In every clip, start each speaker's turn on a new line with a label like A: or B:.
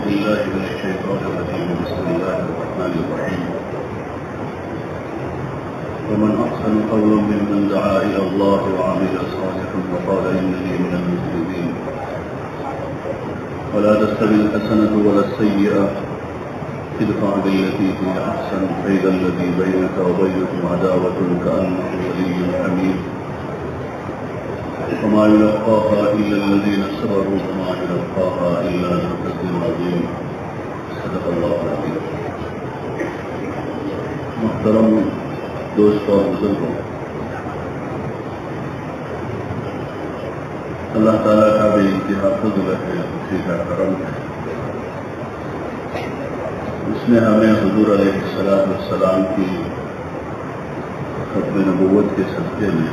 A: بالله من الشيطان الرجيم. بسم الله الرحمن الرحيم. ومن أحسن قولا ممن دعا إلى الله وعمل صالحا وقال إنني من المسلمين. ولا تستوي الحسنة ولا السيئة ادفع بالتي هي أحسن فإذا الذي بينك وبينه عداوة كأنه ولي حميم. وما يلقاها إلا الذين صبروا وما يلقاها إلا ذو حظ عظيم. صدق الله العظيم. محترم دوستوں اور بزرگوں، اللہ تعالیٰ کا بے انتہا فضل ہے، اسی کا کرم ہے. اس نے ہمیں حضور علیہ السلام کی ختم نبوت کے صدقے میں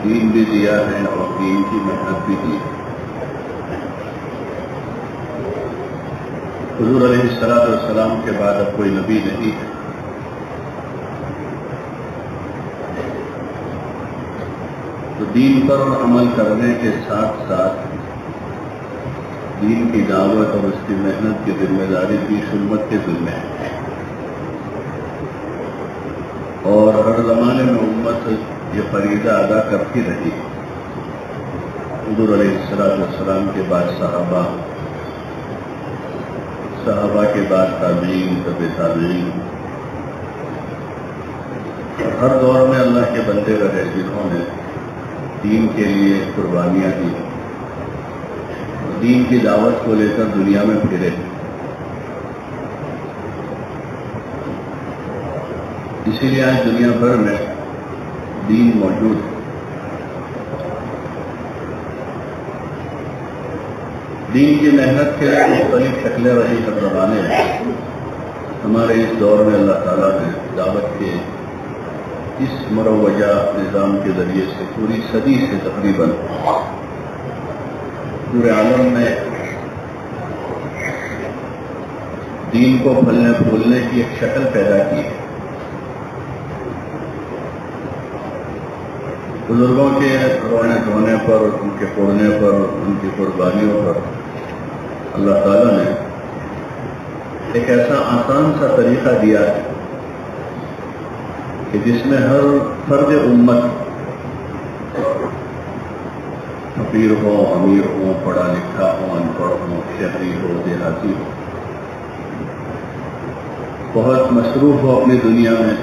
A: دین بھی دیا ہے اور دین کی محنت بھی دی. حضور علیہ السلام کے بعد اب کوئی نبی نہیں ہے. تو دین پر عمل کرنے کے ساتھ ساتھ دین کی دعوت اور اس کی محنت کی ذمہ داری بھی امت کے ذمہ ہے. اور ہر زمانے میں امت یہ فریضہ ادا کرتی رہی. حضور علیہ السلام کے بعد صحابہ کے بعد تابعین، تبع تابعین، اور ہر دور میں اللہ کے بندے رہے جنہوں نے دین کے لیے قربانیاں دی، دین کی دعوت کو لے کر دنیا میں پھرے. اسی لیے آج دنیا بھر میں دین موجود ہے. دین کی محنت کے مختلف شکلیں رہی ہر زمانے میں. ہمارے اس دور میں اللہ تعالیٰ نے دعوت کے اس مروجہ نظام کے ذریعے سے پوری صدی سے تقریباً پورے عالم میں دین کو پھلنے پھولنے کی ایک شکل پیدا کی ہے. بزرگوں کے رونے دھونے پر، ان کے پڑھنے پر، ان کی قربانیوں پر اللہ تعالیٰ نے ایک ایسا آسان سا طریقہ دیا ہے کہ جس میں ہر فرد امت، فقیر ہو، امیر ہو، پڑھا لکھا ہو، ان پڑھ ہو، شہری ہو، دیہاتی ہو، بہت مصروف ہو اپنی دنیا میں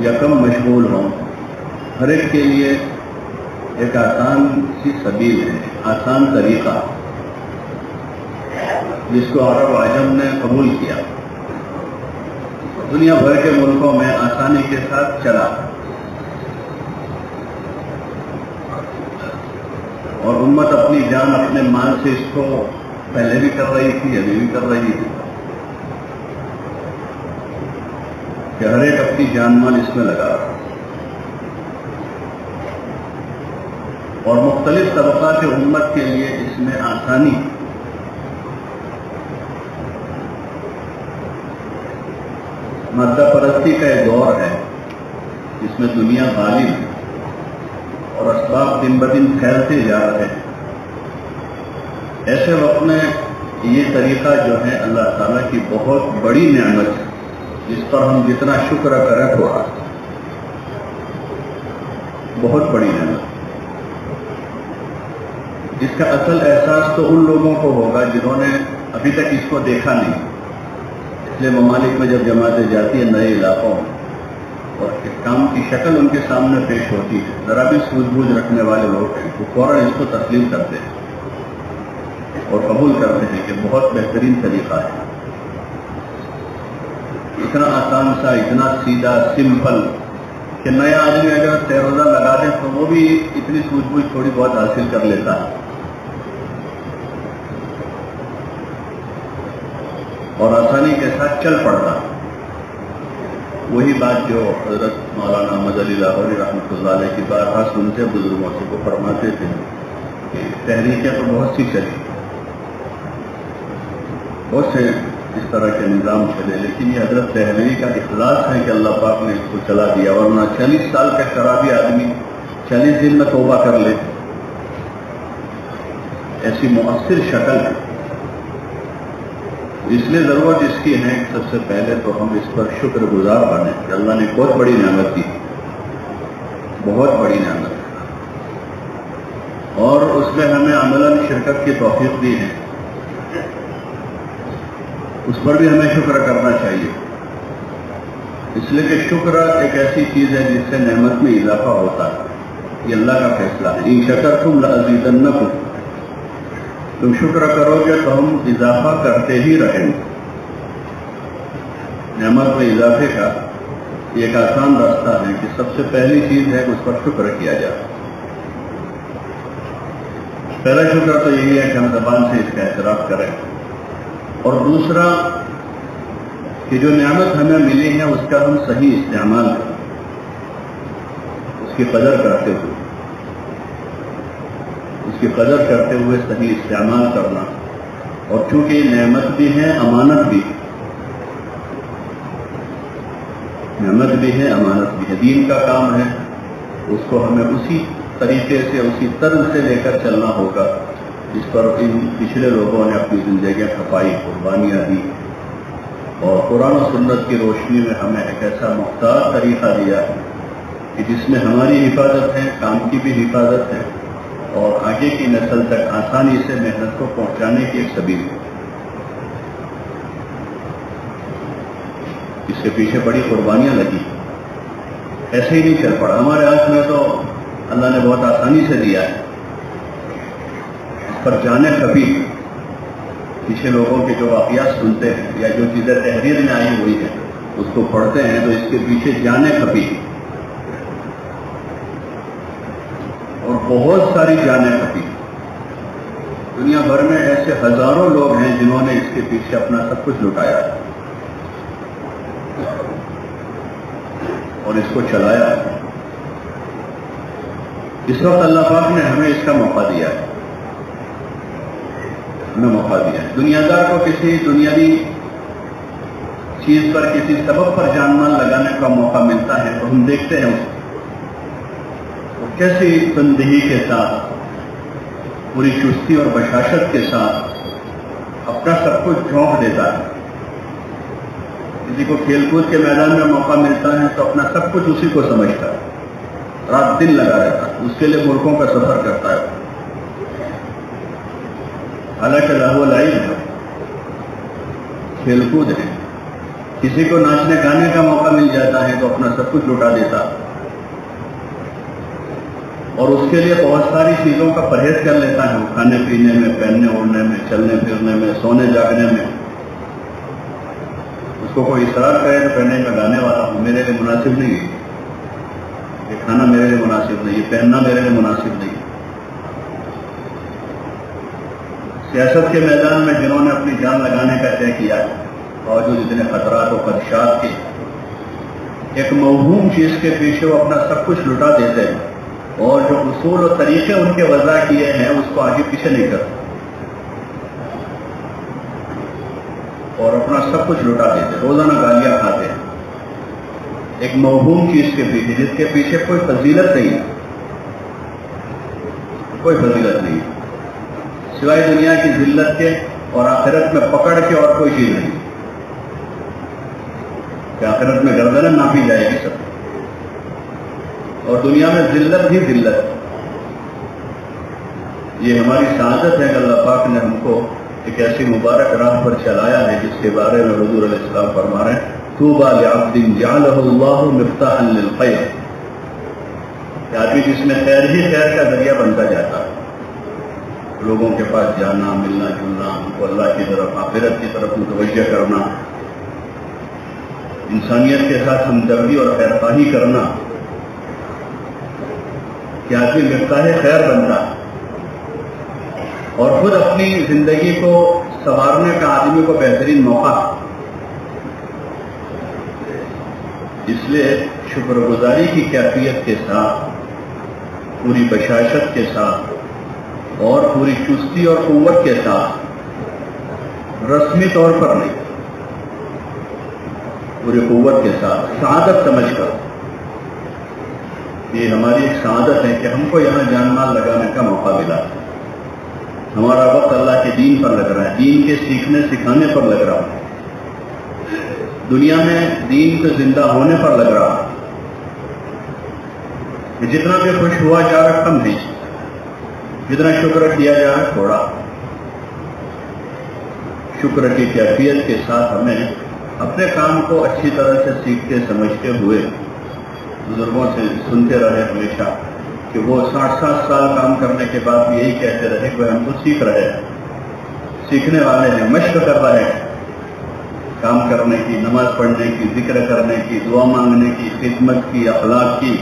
A: یا کم مشغول ہو، ہر ایک کے لیے ایک آسان سی سبیل ہے، آسان طریقہ جس کو عرب عجم نے قبول کیا. دنیا بھر کے ملکوں میں آسانی کے ساتھ چلا اور امت اپنی جان اپنے مال سے اس کو پہلے بھی کر رہی تھی، ابھی بھی کر رہی تھی کہ ہر ایک اپنی جان مال اس میں لگا رہا. اور مختلف طبقات امت کے لیے اس میں آسانی. مادہ پرستی کا ایک دور ہے جس میں دنیا غالب ہے اور اسباب دن بدن پھیلتے جا رہے ہیں. ایسے وقت میں یہ طریقہ جو ہے اللہ تعالیٰ کی بہت بڑی نعمت ہے جس پر ہم جتنا شکر کریں تھوڑا. بہت بڑی نعمت جس کا اصل احساس تو ان لوگوں کو ہوگا جنہوں نے ابھی تک اس کو دیکھا نہیں. اس لیے ممالک میں جب جماعتیں جاتی ہیں نئے علاقوں میں اور اس کام کی شکل ان کے سامنے پیش ہوتی ہے، ذرا بھی سوجھ بوجھ رکھنے والے لوگ ہیں وہ فوراً اس کو تسلیم کرتے ہیں اور قبول کرتے ہیں کہ بہت بہترین طریقہ ہے. اتنا آسان سا، اتنا سیدھا، سمپل کہ نیا آدمی اگر روزہ لگا دیں تو وہ بھی اتنی سوجھ بوجھ تھوڑی بہت حاصل کر لیتا ہے. اور آسانی کے ساتھ چل پڑتا. وہی بات جو حضرت مولانا احمد علی لاہوری رحمۃ اللہ علیہ کی بارہا سنتے بزرگوں سے وہ فرماتے تھے کہ تحریکیں تو بہت سی چلی، بہت سے اس طرح کے نظام چلے، لیکن یہ حضرت تحریری کا اخلاص ہے کہ اللہ پاک نے اس کو چلا دیا. ورنہ 40 سال کا شرابی آدمی 40 دن میں توبہ کر لے. ایسی مؤثر شکل ہے اس لیے ضرورت اس کی ہے کہ سب سے پہلے تو ہم اس پر شکر گزار بنیں کہ اللہ نے بہت بڑی نعمت دی، بہت بڑی نعمت، اور اس میں ہمیں عملاً شرکت کی توفیق دی ہے، اس پر بھی ہمیں شکر کرنا چاہیے، اس لیے کہ شکر ایک ایسی چیز ہے جس سے نعمت میں اضافہ ہوتا ہے، یہ اللہ کا فیصلہ ہے۔ ان شکرتم لازیدنکم، تم شکر کرو گے تو ہم اضافہ کرتے ہی رہیں گے۔ نعمت میں اضافے کا یہ ایک آسان راستہ ہے کہ سب سے پہلی چیز ہے کہ اس پر شکر کیا جائے۔ پہلا شکر تو یہی ہے کہ ہم زبان سے اس کا اعتراف کریں، اور دوسرا کہ جو نعمت ہمیں ملی ہے اس کا ہم صحیح استعمال کریں، اس کی قدر کرتے ہوئے، اس کی قدر کرتے ہوئے صحیح استعمال کرنا، اور چونکہ یہ نعمت بھی ہے امانت بھی، نعمت بھی ہے امانت بھی ہے، دین کا کام ہے، اس کو ہمیں اسی طریقے سے اسی طرز سے لے کر چلنا ہوگا جس پر ان پچھلے لوگوں نے اپنی زندگیاں کھپائی، قربانیاں دی، اور قرآن و سنت کی روشنی میں ہمیں ایک ایسا مختار طریقہ دیا ہے کہ جس میں ہماری حفاظت ہے، کام کی بھی حفاظت ہے، اور آگے کی نسل تک آسانی سے محنت کو پہنچانے کی ایک سبیل ہے۔ اس کے پیچھے بڑی قربانیاں لگی، ایسے ہی نہیں چل پڑا، ہمارے ہاتھ میں تو اللہ نے بہت آسانی سے دیا ہے، اس پر جانے کبھی پیچھے لوگوں کے جو واقعات سنتے ہیں یا جو چیزیں تحریر میں آئی ہوئی ہیں اس کو پڑھتے ہیں تو اس کے پیچھے جانے کبھی، اور بہت ساری جانیں کبھی، دنیا بھر میں ایسے ہزاروں لوگ ہیں جنہوں نے اس کے پیچھے اپنا سب کچھ لٹایا اور اس کو چلایا۔ اس وقت اللہ پاک نے ہمیں اس کا موقع دیا ہے، ہمیں موقع دیا ہے۔ دنیا دار کو کسی دنیاوی چیز پر، کسی سبب پر جان مال لگانے کا موقع ملتا ہے تو ہم دیکھتے ہیں اس کو کیسی تندہی کے ساتھ، پوری چستی اور بشاشت کے ساتھ اپنا سب کچھ جھونک دیتا ہے۔ کسی کو کھیل کود کے میدان میں موقع ملتا ہے تو اپنا سب کچھ اسی کو سمجھتا ہے، رات دن لگا رہتا ہے، اس کے لیے ملکوں کا سفر کرتا ہے، حالانکہ لہو لعب ہے، کھیل کود ہے۔ کسی کو ناچنے گانے کا موقع مل جاتا ہے تو اپنا سب کچھ لٹا دیتا، اور اس کے لیے بہت ساری چیزوں کا پرہیز کر لیتا ہے، کھانے پینے میں، پہننے اوڑھنے میں، چلنے پھرنے میں، سونے جاگنے میں۔ اس کو کوئی اصرار کرے تو پہننے میں گانے والا ہوں، میرے لیے مناسب نہیں ہے، یہ کھانا میرے لیے مناسب نہیں، یہ پہننا میرے لیے مناسب نہیں۔ سیاست کے میدان میں جنہوں نے اپنی جان لگانے کا طے کیا، باوجود اتنے خطرات و خدشات کے، ایک موہوم چیز کے پیچھے وہ اپنا سب کچھ لٹا دیتے ہیں، اور جو اصول و طریقے ان کے وضع کیے ہیں اس کو آگے پیچھے نہیں کرتے، اور اپنا سب کچھ لٹا دیتے، روزانہ گالیاں کھاتے ہیں ایک موہوم چیز کے پیچھے، جس کے پیچھے کوئی فضیلت نہیں ہے، کوئی فضیلت نہیں ہے سوائے دنیا کی ذلت کے اور آخرت میں پکڑ کے، اور کوئی چیز نہیں کہ آخرت میں گردنیں ناپی جائے گی سب، اور دنیا میں ذلت ہی ذلت۔ یہ ہماری سعادت ہے کہ اللہ پاک نے ہم کو ایک ایسی مبارک راہ پر چلایا ہے جس کے بارے میں حضور علیہ السلام فرما رہے ہیں، طوبیٰ لعبد جعلہ اللہ مفتاحا للخیر، کہ آدمی جس میں خیر ہی خیر کا ذریعہ بنتا جاتا ہے، لوگوں کے پاس جانا، ملنا جلنا، ان کو اللہ کی طرف، آخرت کی طرف متوجہ کرنا، انسانیت کے ساتھ ہمدردی اور خیرخواہی کرنا، کہ آدمی مفتاح خیر بنتا ہے، اور خود اپنی زندگی کو سنوارنے کا آدمی کو بہترین موقع۔ اس لیے شکر گزاری کی کیفیت کے ساتھ، پوری بشاشت کے ساتھ، اور پوری چستی اور قوت کے ساتھ، رسمی طور پر نہیں، پوری قوت کے ساتھ، سعادت سمجھ کر، یہ ہماری ایک سعادت ہے کہ ہم کو یہاں جان مال لگانے کا موقع ملا، ہمارا وقت اللہ کے دین پر لگ رہا ہے، دین کے سیکھنے سکھانے پر لگ رہا ہے، دنیا میں دین کے زندہ ہونے پر لگ رہا ہے۔ جتنا بھی خوش ہوا جا رہا کم ہے، جتنا شکر کیا جا رہا تھوڑا۔ شکر کی کیفیت کے ساتھ ہمیں اپنے کام کو اچھی طرح سے سیکھتے سمجھتے ہوئے بزرگوں سے سنتے رہے ہمیشہ کہ وہ 60 سال کام کرنے کے بعد یہی کہتے رہے کہ ہم تو سیکھ رہے ہیں، سیکھنے والے ہیں، مشق کر رہے ہیں کام کرنے کی، نماز پڑھنے کی، ذکر کرنے کی، دعا مانگنے کی، خدمت کی، اخلاق کی،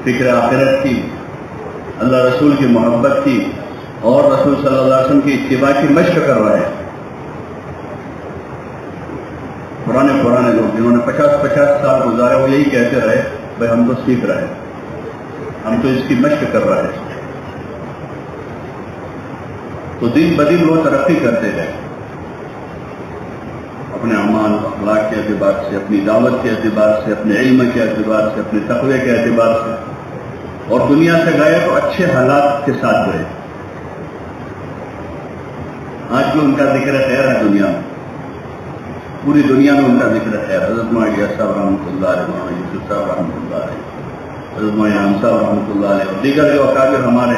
A: فکر آخرت کی، اللہ رسول کی محبت کی اور رسول صلی اللہ علیہ وسلم کی اتباع کی مشق کر رہے ہیں۔ پرانے لوگ جنہوں نے 50 سال گزارے وہ یہی کہتے رہے بھائی ہم تو سیکھ رہے ہیں، ہم تو اس کی مشق کر رہے ہیں۔ تو دن بدن وہ ترقی کرتے گئے اپنے اعمال اخلاق کے اعتبار سے، اپنی دعوت کے اعتبار سے، اپنے علم کے اعتبار سے، اپنے تقوی کے اعتبار سے، اور دنیا سے گئے تو اچھے حالات کے ساتھ گئے۔ آج بھی ان کا ذکر خیر ہے دنیا میں، پوری دنیا میں ان کا ذکر خیر۔ حضرت مولانا صاحب رحمۃ اللہ علیہ، مولانا یوسف صاحب رحمۃ اللہ علیہ، حضرت مولانا صاحب رحمۃ اللہ علیہ اور دیگر جو اکابر ہمارے،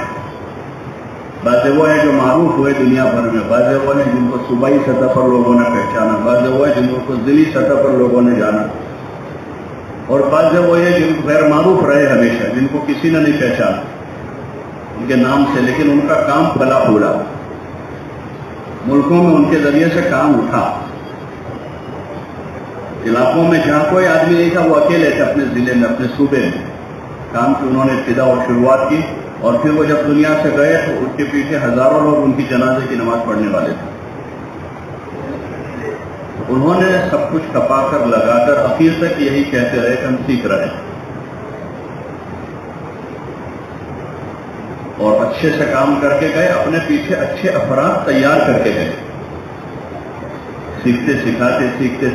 A: بعض وہ ہیں جو معروف ہوئے دنیا بھر میں، بعض وہ ہیں جن کو صوبائی سطح پر لوگوں نے پہچانا، بعض وہ ہیں جن کو ضلعی سطح پر لوگوں نے جانا، اور بعض وہ ہیں جن کو غیر معروف رہے ہمیشہ، جن کو کسی نے نہیں پہچانا ان کے نام سے، لیکن ان کا کام پھلا پھولا، ملکوں میں ان کے ذریعے سے کام اٹھا۔ علاقوں میں جہاں کوئی آدمی نہیں تھا وہ اکیلے تھے اپنے ضلع میں، اپنے صوبے میں کام کی انہوں نے ابتدا اور شروعات کی، اور پھر وہ جب دنیا سے گئے تو ان کے پیچھے ہزاروں لوگ ان کی جنازے کی نماز پڑھنے والے تھے۔ انہوں نے سب کچھ کپا کر لگا کر اخیر تک یہی کہتے رہے کہ ہم سیکھ رہے ہیں، اور اچھے سے کام کر کے گئے، اپنے پیچھے اچھے افراد تیار کر کے گئے، سیکھتے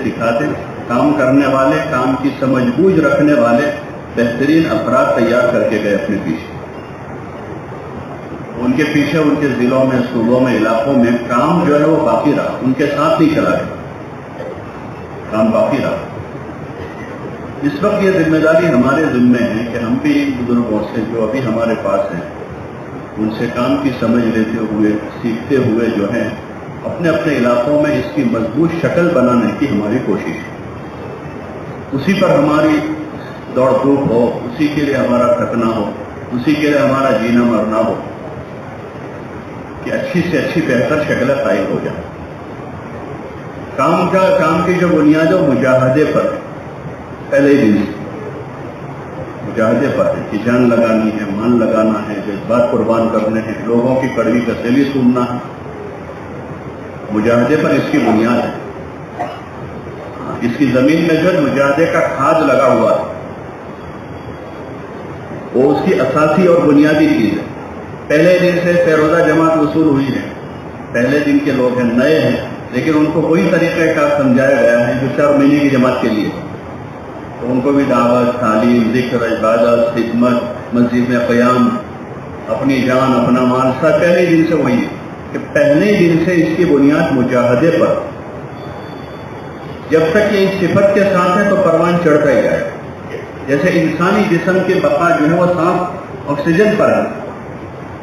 A: سکھاتے کام کرنے والے، کام کی سمجھ بوجھ رکھنے والے بہترین افراد تیار کر کے گئے اپنے پیچھے۔ ان کے پیچھے ان کے ضلعوں میں، صوبوں میں، علاقوں میں کام جو ہے وہ باقی رہا، ان کے ساتھ نہیں چلا گیا، کام باقی رہا۔ اس وقت یہ ذمہ داری ہمارے ذمہ ہے کہ ہم بھی ان بزرگوں سے جو ابھی ہمارے پاس ہیں ان سے کام کی سمجھ لیتے ہوئے، سیکھتے ہوئے جو ہے اپنے اپنے علاقوں میں اس کی مضبوط شکل بنانے کی ہماری کوشش ہے۔ اسی پر ہماری دوڑ دھوپ ہو، اسی کے لیے ہمارا تھکنا ہو، اسی کے لیے ہمارا جینا مرنا ہو کہ اچھی سے اچھی بہتر شکل قائم ہو جائے۔ کام کی جو بنیاد ہے مجاہدے پر، پہلے دن مجاہدے پر ہے کہ جان لگانی ہے، من لگانا ہے، جذبات قربان کرنے ہیں، لوگوں کی کڑوی تسلی سننا ہے، مجاہدے پر اس کی بنیاد ہے۔ اس کی زمین میں جو مجاہدے کا کھاد لگا ہوا ہے وہ اس کی اساسی اور بنیادی چیز ہے۔ پہلے دن سے فیروزہ جماعت وصول ہوئی ہے، پہلے دن کے لوگ ہیں، نئے ہیں، لیکن ان کو وہی طریقہ کار سمجھایا گیا ہے جو 4 مہینے کی جماعت کے لیے، تو ان کو بھی دعوت، تعلیم، ذکر، عبادت، خدمت، مسجد میں قیام، اپنی جان، اپنا مال، سب پہلے دن سے وہی ہے کہ پہلے دن سے اس کی بنیاد مجاہدے پر۔ جب تک یہ اس صفت کے ساتھ ہے تو پروان چڑھتا ہی جائے۔ جیسے انسانی جسم کی بقا جو ہے وہ سانس آکسیجن پر ہے،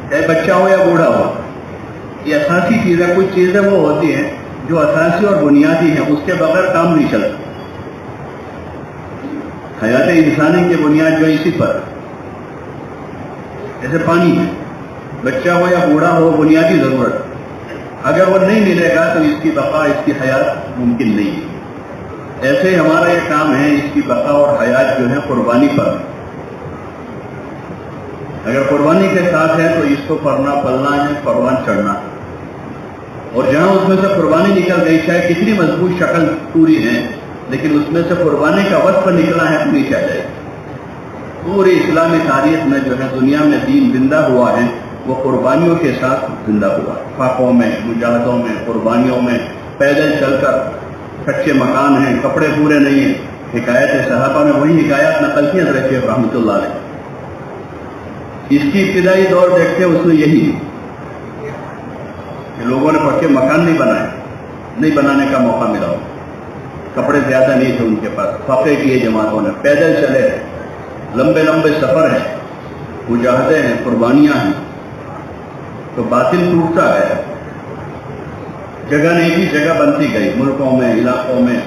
A: چاہے بچہ ہو یا بوڑھا ہو، یہ اساسی چیزیں، کچھ چیزیں وہ ہوتی ہیں جو اساسی اور بنیادی ہیں، اس کے بغیر کام نہیں چلتا۔ حیات انسانی کی بنیاد جو اسی پر، جیسے پانی ہے، بچہ ہو یا بوڑھا ہو، بنیادی ضرورت، اگر وہ نہیں ملے گا تو اس کی بقا، اس کی حیات ممکن نہیں ہے۔ ایسے ہی ہمارا یہ کام ہے، اس کی بقا اور حیات جو ہے قربانی پر ہے۔ اگر قربانی کے ساتھ ہے تو اس کو پڑھنا پلنا ہے، پروان چڑھنا ہے، اور جہاں اس میں سے قربانی نکل گئی، چاہے کتنی مضبوط شکل پوری ہے، لیکن اس میں سے قربانی کا وصف نکلا ہے تو نیچے آ جائے گا۔ پوری اسلامی تاریخ میں جو ہے دنیا میں دین زندہ ہوا ہے وہ قربانیوں کے ساتھ زندہ ہوا، فاقوں میں، مجاہدوں میں، قربانیوں میں، پیدل چل کر، کچے مکان ہیں، کپڑے پورے نہیں ہیں، حکایت صحابہ میں وہی حکایات نقل کی حضرت شیخ رحمۃ اللہ علیہ۔ اس کی ابتدائی دور دیکھتے اس میں یہی کہ لوگوں نے پکے مکان نہیں بنائے، نہیں بنانے کا موقع ملا ہو، کپڑے زیادہ نہیں تھے ان کے پاس، فقے کیے جماعتوں نے، پیدل چلے، لمبے لمبے سفر ہیں، مجاہدے ہیں، قربانیاں ہیں، تو باطل ٹوٹتا ہے، جگہ نہیں تھی، جگہ بنتی گئی، ملکوں میں، علاقوں میں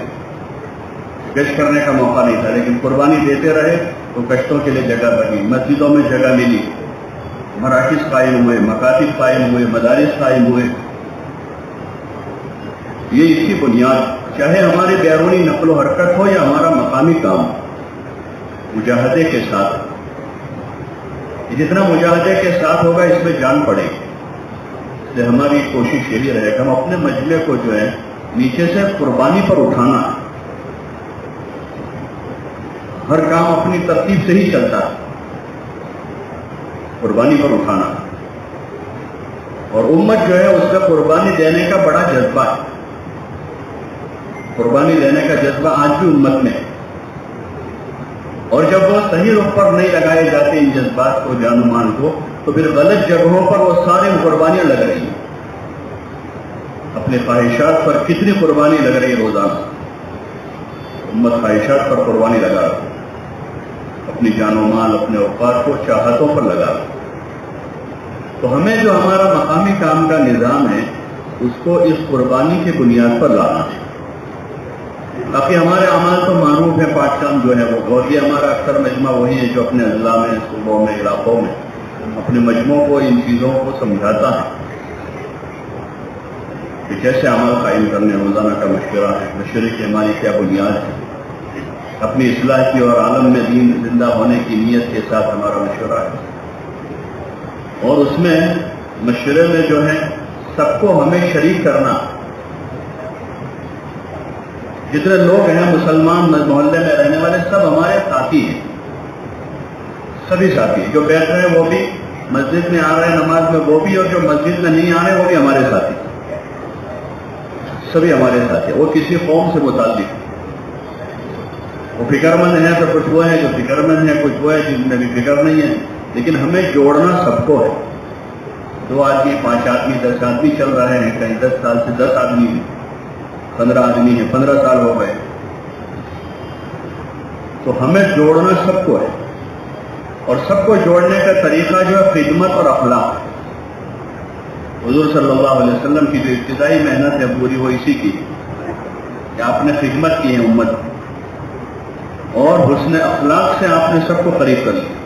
A: گشت کرنے کا موقع نہیں تھا، لیکن قربانی دیتے رہے تو گشتوں کے لیے جگہ بنی، مسجدوں میں جگہ ملی، مراکز قائم ہوئے، مکاتب قائم ہوئے، مدارس قائم ہوئے۔ یہ اس کی بنیاد، چاہے ہماری بیرونی نقل و حرکت ہو یا ہمارا مقامی کام، مجاہدے کے ساتھ، جتنا مجاہدے کے ساتھ ہوگا اس میں جان پڑے گی۔ اس لیے ہماری کوشش یہی رہے کہ ہم اپنے مجلے کو جو ہے نیچے سے قربانی پر اٹھانا، ہر کام اپنی ترتیب سے ہی چلتا ہے، قربانی پر اٹھانا، اور امت جو ہے اس کا قربانی دینے کا بڑا جذبہ ہے، قربانی دینے کا جذبہ آج بھی امت میں ہے، اور جب وہ صحیح رخ پر نہیں لگائے جاتے ان جذبات کو، جان و مال کو، تو پھر غلط جگہوں پر وہ ساری قربانیاں لگ رہی ہیں۔ اپنے خواہشات پر کتنی قربانی لگ رہی ہے روزانہ، امت خواہشات پر قربانی لگا رہی ہے، اپنی جان و مال، اپنے اوقات کو چاہتوں پر لگا رہی ہے۔ تو ہمیں جو ہمارا مقامی کام کا نظام ہے اس کو اس قربانی کی بنیاد پر لانا ہے، باقی ہمارے اعمال تو معروف ہیں، پاک کام جو ہے وہ، اور یہ ہمارا اکثر مجمع وہی ہے جو اپنے اضلاع میں، صوبوں میں، علاقوں میں اپنے مجموعوں کو ان چیزوں کو سمجھاتا ہے کہ کیسے عمل قائم کرنے، روزانہ کا مشورہ ہے، مشورے کی ہماری کیا بنیاد ہے، اپنی اصلاح کی اور عالم میں دین زندہ ہونے کی نیت کے ساتھ ہمارا مشورہ ہے، اور اس میں مشورے میں جو ہے سب کو ہمیں شریک کرنا، جتنے لوگ ہیں مسلمان محلے میں رہنے والے سب ہمارے ساتھی ہیں، سبھی ساتھی ہیں، جو بیٹھ رہے ہیں وہ بھی، مسجد میں آ رہے ہیں نماز میں وہ بھی، اور جو مسجد میں نہیں آ رہے وہ بھی ہمارے ساتھی، سبھی ہمارے ساتھی ہیں، وہ کسی قوم سے متعلق، وہ فکر مند ہیں تو کچھ وہ ہیں جو فکر مند ہیں، کچھ وہ ہے جن میں بھی فکر نہیں ہے، لیکن ہمیں جوڑنا سب کو ہے۔ 2 آدمی، 5 آدمی، 10 آدمی چل رہے ہیں، کہیں 10 سال سے 10 آدمی ہیں، 15 آدمی ہیں، 15 سال ہو گئے، تو ہمیں جوڑنا سب کو ہے، اور سب کو جوڑنے کا طریقہ جو ہے خدمت اور اخلاق۔ حضور صلی اللہ علیہ وسلم کی جو ابتدائی محنت ہے پوری وہ اسی کی کہ آپ نے خدمت کی ہے امت، اور حسن اخلاق سے آپ نے سب کو قریب کر لیا۔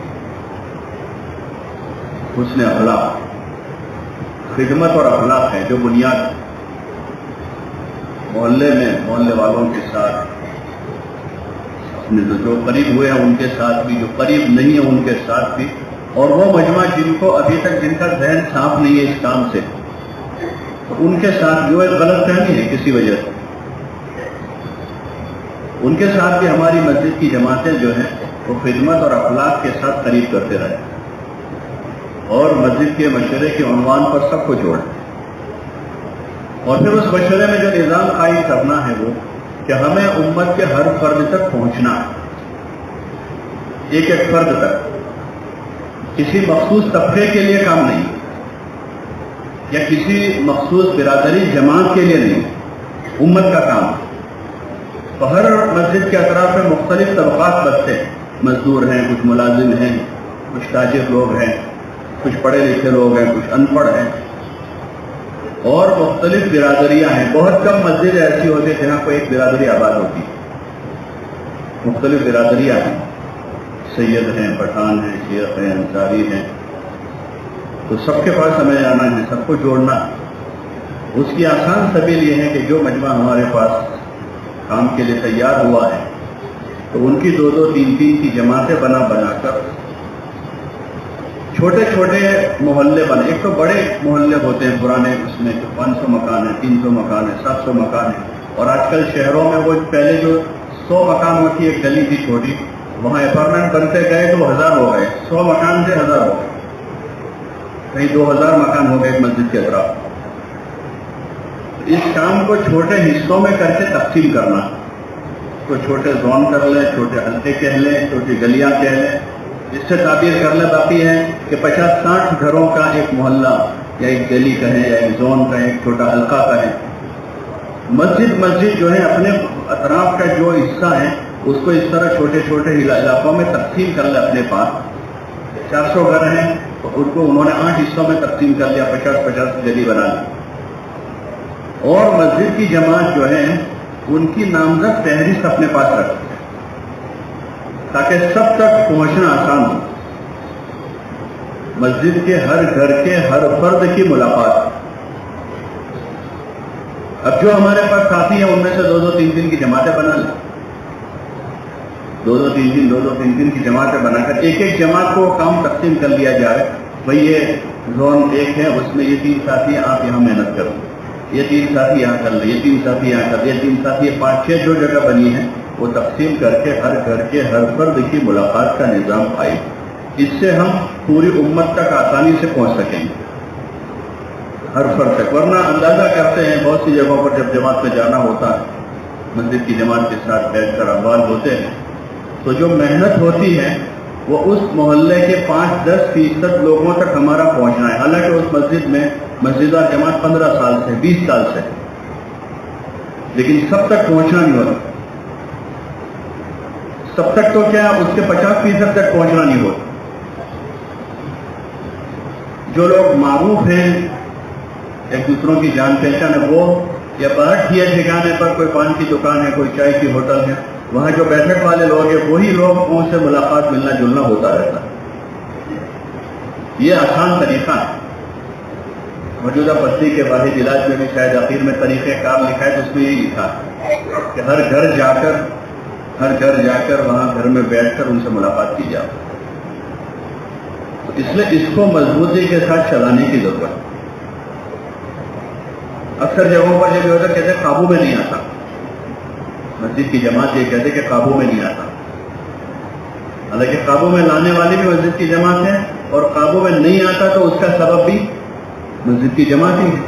A: حسن اخلاق، خدمت اور اخلاق ہے جو بنیاد محلے میں، محلے والوں کے ساتھ، اپنے جو قریب ہوئے ہیں ان کے ساتھ بھی، جو قریب نہیں ہیں ان کے ساتھ بھی، اور وہ مجمع جن کو ابھی تک جن کا ذہن صاف نہیں ہے اس کام سے، تو ان کے ساتھ جو ایک غلط فہمی ہے کسی وجہ سے، ان کے ساتھ بھی ہماری مسجد کی جماعتیں جو ہیں وہ خدمت اور اخلاق کے ساتھ قریب کرتے رہے، اور مسجد کے مشورے کے عنوان پر سب کو جوڑیں، اور پھر اس مشورے میں جو نظام قائم کرنا ہے وہ کہ ہمیں امت کے ہر فرد تک پہنچنا ہے، ایک ایک فرد تک، کسی مخصوص طبقے کے لیے کام نہیں، یا کسی مخصوص برادری جماعت کے لیے نہیں، امت کا کام ہے۔ تو ہر مسجد کے اطراف میں مختلف طبقات بستے ہیں، مزدور ہیں، کچھ ملازم ہیں، کچھ تاجر لوگ ہیں، کچھ پڑھے لکھے لوگ ہیں، کچھ ان پڑھ ہیں، اور مختلف برادریاں ہیں۔ بہت کم مسجد ایسی ہوتی ہے جہاں کوئی ایک برادری آباد ہوتی ہے، مختلف برادریاں ہیں، سید ہیں، پٹھان ہیں، شیخ ہیں، انصاری ہیں، تو سب کے پاس ہمیں جانا ہے، سب کو جوڑنا۔ اس کی آسان سبیل یہ ہے کہ جو مجمع ہمارے پاس کام کے لیے تیار ہوا ہے تو ان کی 2-2 3-3 کی جماعتیں بنا کر چھوٹے چھوٹے محلے بنے۔ ایک تو بڑے محلے ہوتے ہیں پرانے، اس میں جو 500 مکان ہیں، 300 مکان ہیں، 700 مکان ہیں، اور آج کل شہروں میں وہ پہلے جو 100 مکانوں کی ایک گلی تھی چھوٹی، وہاں اپارٹمنٹ بنتے گئے تو 1000 ہو گئے، 100 مکان سے 1000 ہو گئے، کہیں 2000 مکان ہو گئے ایک مسجد کے اطراف۔ اس کام کو چھوٹے حصوں میں کر کے تقسیم کرنا، تو چھوٹے زون کر لیں، چھوٹے حلقے کہہ لیں، چھوٹی گلیاں کہہ لیں، اس سے تعبیر کر لیں۔ باقی ہے کہ 50-60 گھروں کا ایک محلہ یا ایک گلی کہیں یا ایک زون کہیں، ایک چھوٹا حلقہ کہیں. مسجد جو ہے اپنے اطراف کا جو حصہ ہے اس کو اس طرح چھوٹے چھوٹے علاقوں میں تقسیم کر لے. اپنے پاس 400 گھر ہیں تو ان کو انہوں نے 8 حصوں میں تقسیم کر لیا، 50-50 گلی بنا لی. اور مسجد کی جماعت جو ہے ان کی نامزد فہرست اپنے پاس رکھتے ہیں تاکہ سب تک پہنچنا آسان ہو. مسجد کے ہر گھر کے ہر فرد کی ملاقات. اب جو ہمارے پاس ساتھی ہیں ان میں سے 2-2 3 کی جماعتیں بنا لیں. 2-2 3 کی جماعتیں بنا کر ایک جماعت کو کام تقسیم کر لیا جائے. بھئی یہ زون 1 ہے، اس میں یہ 3 ساتھی ہیں، آپ یہاں محنت کرو. یہ 3 ساتھی یہاں کر لیں، یہ 3 ساتھی یہاں کر لیں، یہ 3 ساتھی 5-6 جو جگہ بنی ہے وہ تقسیم کر کے ہر گھر کے ہر فرد کی ملاقات کا نظام آئے. اس سے ہم پوری امت تک آسانی سے پہنچ سکیں گے، ہر فرد تک. ورنہ اندازہ کرتے ہیں بہت سی جگہوں پر جب جماعت میں جانا ہوتا ہے، مسجد کی جماعت کے ساتھ بیٹھ کر احوال ہوتے ہیں، تو جو محنت ہوتی ہے وہ اس محلے کے 5-10% لوگوں تک ہمارا پہنچنا ہے. حالانکہ اس مسجد میں مسجد اور جماعت 15 سال سے 20 سال سے، لیکن سب تک پہنچنا نہیں ہوتا. سب تک تو کیا اس کے 50% تک پہنچنا نہیں ہوتا. جو لوگ معروف ہیں، ایک دوسروں کی جان پہچان ہے، وہ یا باہر کیے ٹھکانے پر کوئی پان کی دکان ہے، کوئی چائے کی ہوٹل ہے، وہاں جو بیٹھک والے لوگ ہیں وہی لوگ ان سے ملاقات ملنا جلنا ہوتا رہتا ہے. یہ آسان طریقہ ہے. موجودہ پستی کے واحد علاج میں بھی شاید آخر میں طریقہ کار لکھا ہے تو اس میں یہی لکھا ہے کہ ہر گھر جا کر وہاں گھر میں بیٹھ کر ان سے ملاقات کی جائے. اس لیے اس کو مضبوطی کے ساتھ چلانے کی ضرورت ہے. اکثر جگہوں پر یہ ہوتا ہے کہتے ہیں قابو میں نہیں آتا. مسجد کی جماعت یہ کہتے کہ قابو میں نہیں آتا. حالانکہ قابو میں لانے والی بھی مسجد کی جماعت ہے، اور قابو میں نہیں آتا تو اس کا سبب بھی مسجد کی جماعت ہی ہے.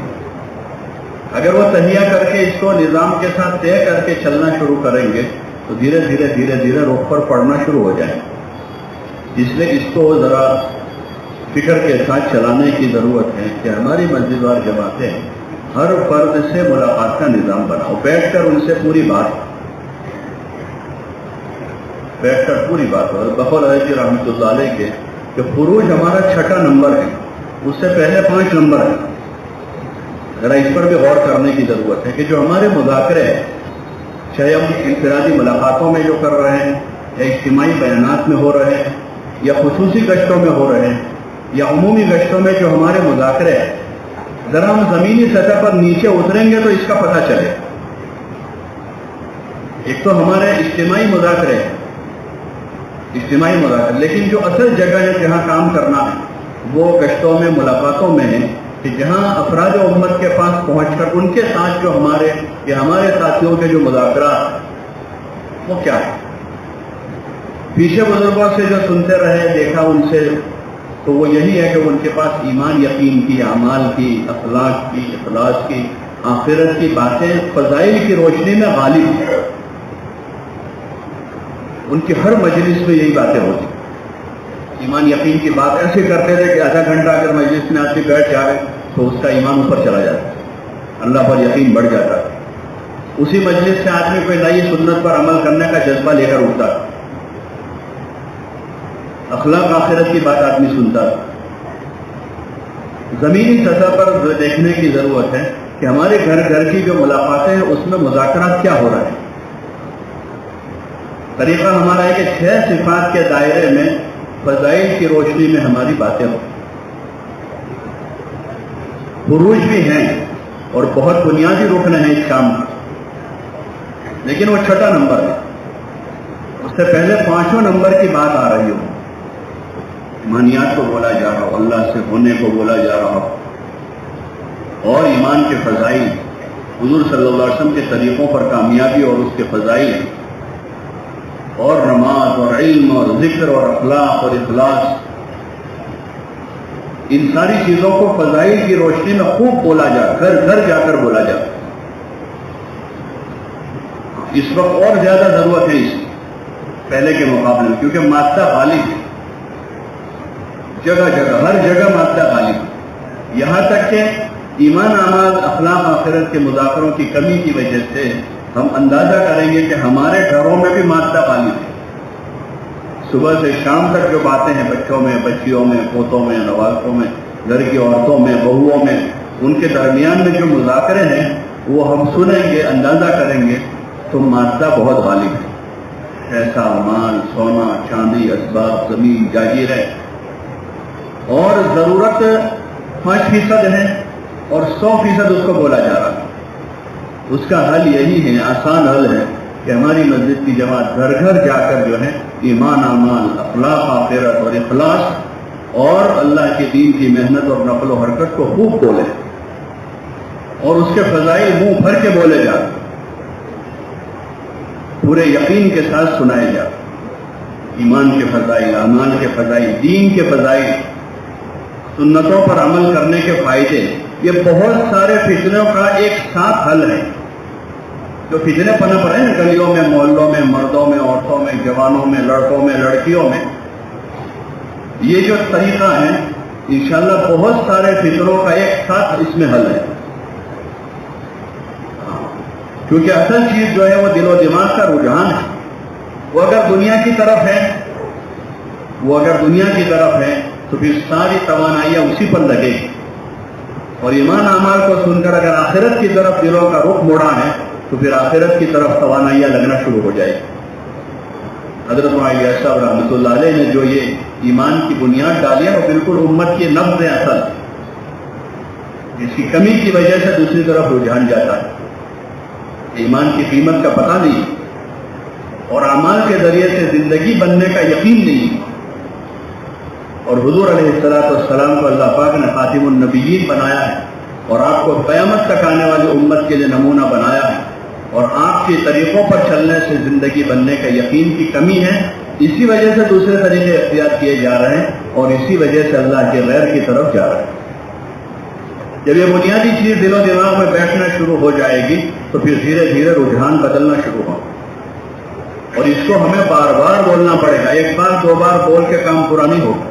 A: اگر وہ تہیہ کر کے اس کو نظام کے ساتھ طے کر کے چلنا شروع کریں گے تو دھیرے دھیرے رخ پر پڑنا شروع ہو جائیں. اس لیے اس کو ذرا فکر کے ساتھ چلانے کی ضرورت ہے کہ ہماری مسجد اور جماعتیں ہر فرد سے ملاقات کا نظام بناؤ. بیٹھ کر ان سے پوری بات ہو. بقول علیہ رحمۃ اللہ علیہ کے کہ فروج ہمارا 6 نمبر ہے، اس سے پہلے 5 نمبر ہے. ذرا اس پر بھی غور کرنے کی ضرورت ہے کہ جو ہمارے مذاکرے ہیں، چاہے ہم انفرادی ملاقاتوں میں جو کر رہے ہیں یا اجتماعی بیانات میں ہو رہے ہیں یا خصوصی گشتوں میں ہو رہے ہیں یا عمومی گشتوں میں جو ہمارے مذاکرے ہیں، ذرا ہم زمینی سطح پر نیچے اتریں گے تو اس کا پتہ چلے. ایک تو ہمارے اجتماعی مذاکرے ہیں، لیکن جو اصل جگہ ہے جہاں کام کرنا ہے وہ گشتوں میں ملاقاتوں میں ہے کہ جہاں افراد امت کے پاس پہنچ کر ان کے ساتھ جو ہمارے ساتھیوں کے جو مذاکرات وہ کیا ہے. پیچھے بزرگوں سے جو سنتے رہے دیکھا ان سے، تو وہ یہی ہے کہ ان کے پاس ایمان یقین کی، اعمال کی، اخلاق کی، اخلاص کی، آخرت کی باتیں فضائل کی روشنی میں غالب ہیں. ان کی ہر مجلس میں یہی باتیں ہوتی. ایمان یقین کی بات ایسے کرتے تھے کہ آدھا گھنٹہ اگر مجلس میں آدمی بیٹھ جائے تو اس کا ایمان اوپر چلا جاتا، اللہ پر یقین بڑھ جاتا. اسی مجلس سے آدمی کوئی نئی سنت پر عمل کرنے کا جذبہ لے کر اٹھتا، اخلاق آخرت کی بات آدمی سنتا. زمینی سطح پر دیکھنے کی ضرورت ہے کہ ہمارے گھر کی جو ملاقاتیں ہیں اس میں مذاکرات کیا ہو رہے ہیں. طریقہ ہمارا ہے کہ 6 صفات کے دائرے میں فضائل کی روشنی میں ہماری باتیں ہوں. فروج بھی ہیں اور بہت بنیادی رکن ہیں اس کام کا، لیکن وہ 6 نمبر ہے. اس سے پہلے 5 نمبر کی بات آ رہی ہو. ایمانیات کو بولا جا رہا ہو، اللہ سے ہونے کو بولا جا رہا ہو، اور ایمان کے فضائل، حضور صلی اللہ علیہ وسلم کے طریقوں پر کامیابی اور اس کے فضائل، اور نماز اور علم اور ذکر اور اخلاق اور اخلاص، ان ساری چیزوں کو فضائل کی روشنی میں خوب بولا جا، گھر جا کر بولا جا. اس وقت اور زیادہ ضرورت ہے اس کی پہلے کے مقابلے میں، کیونکہ مادہ غالب ہے. جگہ ہر جگہ مادہ غالب ہے. یہاں تک کہ ایمان اعمال اخلاق آخرت کے مذاکروں کی کمی کی وجہ سے ہم اندازہ کریں گے کہ ہمارے گھروں میں بھی مادہ غالب ہے. صبح سے شام تک جو باتیں ہیں بچوں میں، بچیوں میں، پوتوں میں، نوازوں میں، گھر کی عورتوں میں، بہوؤں میں، ان کے درمیان میں جو مذاکرے ہیں وہ ہم سنیں گے، اندازہ کریں گے تو مادہ بہت غالب ہے. پیسہ، مال، سونا، چاندی، اسباب، زمین، جاگیریں، اور ضرورت 5% ہے اور 100% اس کو بولا جا رہا ہے. اس کا حل یہی ہے، آسان حل ہے کہ ہماری مسجد کی جماعت گھر گھر جا کر جو ہے ایمان اعمال، اخلاق آخرت اور اخلاص اور اللہ کے دین کی محنت اور نقل و حرکت کو خوب بولے اور اس کے فضائل منہ بھر کے بولے جا، پورے یقین کے ساتھ سنائے جا. ایمان کے فضائل، اعمال کے فضائل، دین کے فضائل، سنتوں پر عمل کرنے کے فائدے، یہ بہت سارے فتنوں کا ایک ساتھ حل ہے. جو فتنے پنپ رہے ہیں گلیوں میں، محلوں میں، مردوں میں، عورتوں میں، جوانوں میں، لڑکوں میں، لڑکیوں میں، یہ جو طریقہ ہے انشاءاللہ بہت سارے فتنوں کا ایک ساتھ اس میں حل ہے. کیونکہ اصل چیز جو ہے وہ دل و دماغ کا رجحان ہے. وہ اگر دنیا کی طرف ہے تو پھر ساری توانائیاں اسی پر لگے گی. اور ایمان اعمال کو سن کر اگر آخرت کی طرف دلوں کا رخ موڑا ہے تو پھر آخرت کی طرف توانائیاں لگنا شروع ہو جائے گی. حضرت معاویہ صاحب رحمۃ اللہ علیہ نے جو یہ ایمان کی بنیاد ڈالی ہے وہ بالکل امت کی نبض اصل، جس کی کمی کی وجہ سے دوسری طرف رجحان جاتا ہے. ایمان کی قیمت کا پتہ نہیں اور اعمال کے ذریعے سے زندگی بننے کا یقین نہیں. اور حضور علیہ السلام کو اللہ پاک نے خاتم النبیین بنایا ہے اور آپ کو قیامت تک آنے والی امت کے لیے نمونہ بنایا ہے، اور آپ کے طریقوں پر چلنے سے زندگی بننے کا یقین کی کمی ہے. اسی وجہ سے دوسرے طریقے اختیار کیے جا رہے ہیں اور اسی وجہ سے اللہ کے غیر کی طرف جا رہے ہیں. جب یہ بنیادی چیز دل و دماغ میں بیٹھنا شروع ہو جائے گی تو پھر دھیرے دھیرے رجحان بدلنا شروع ہو، اور اس کو ہمیں بار بار بولنا پڑے گا. ایک بار دو بار بول کے کام پورا نہیں ہوگا،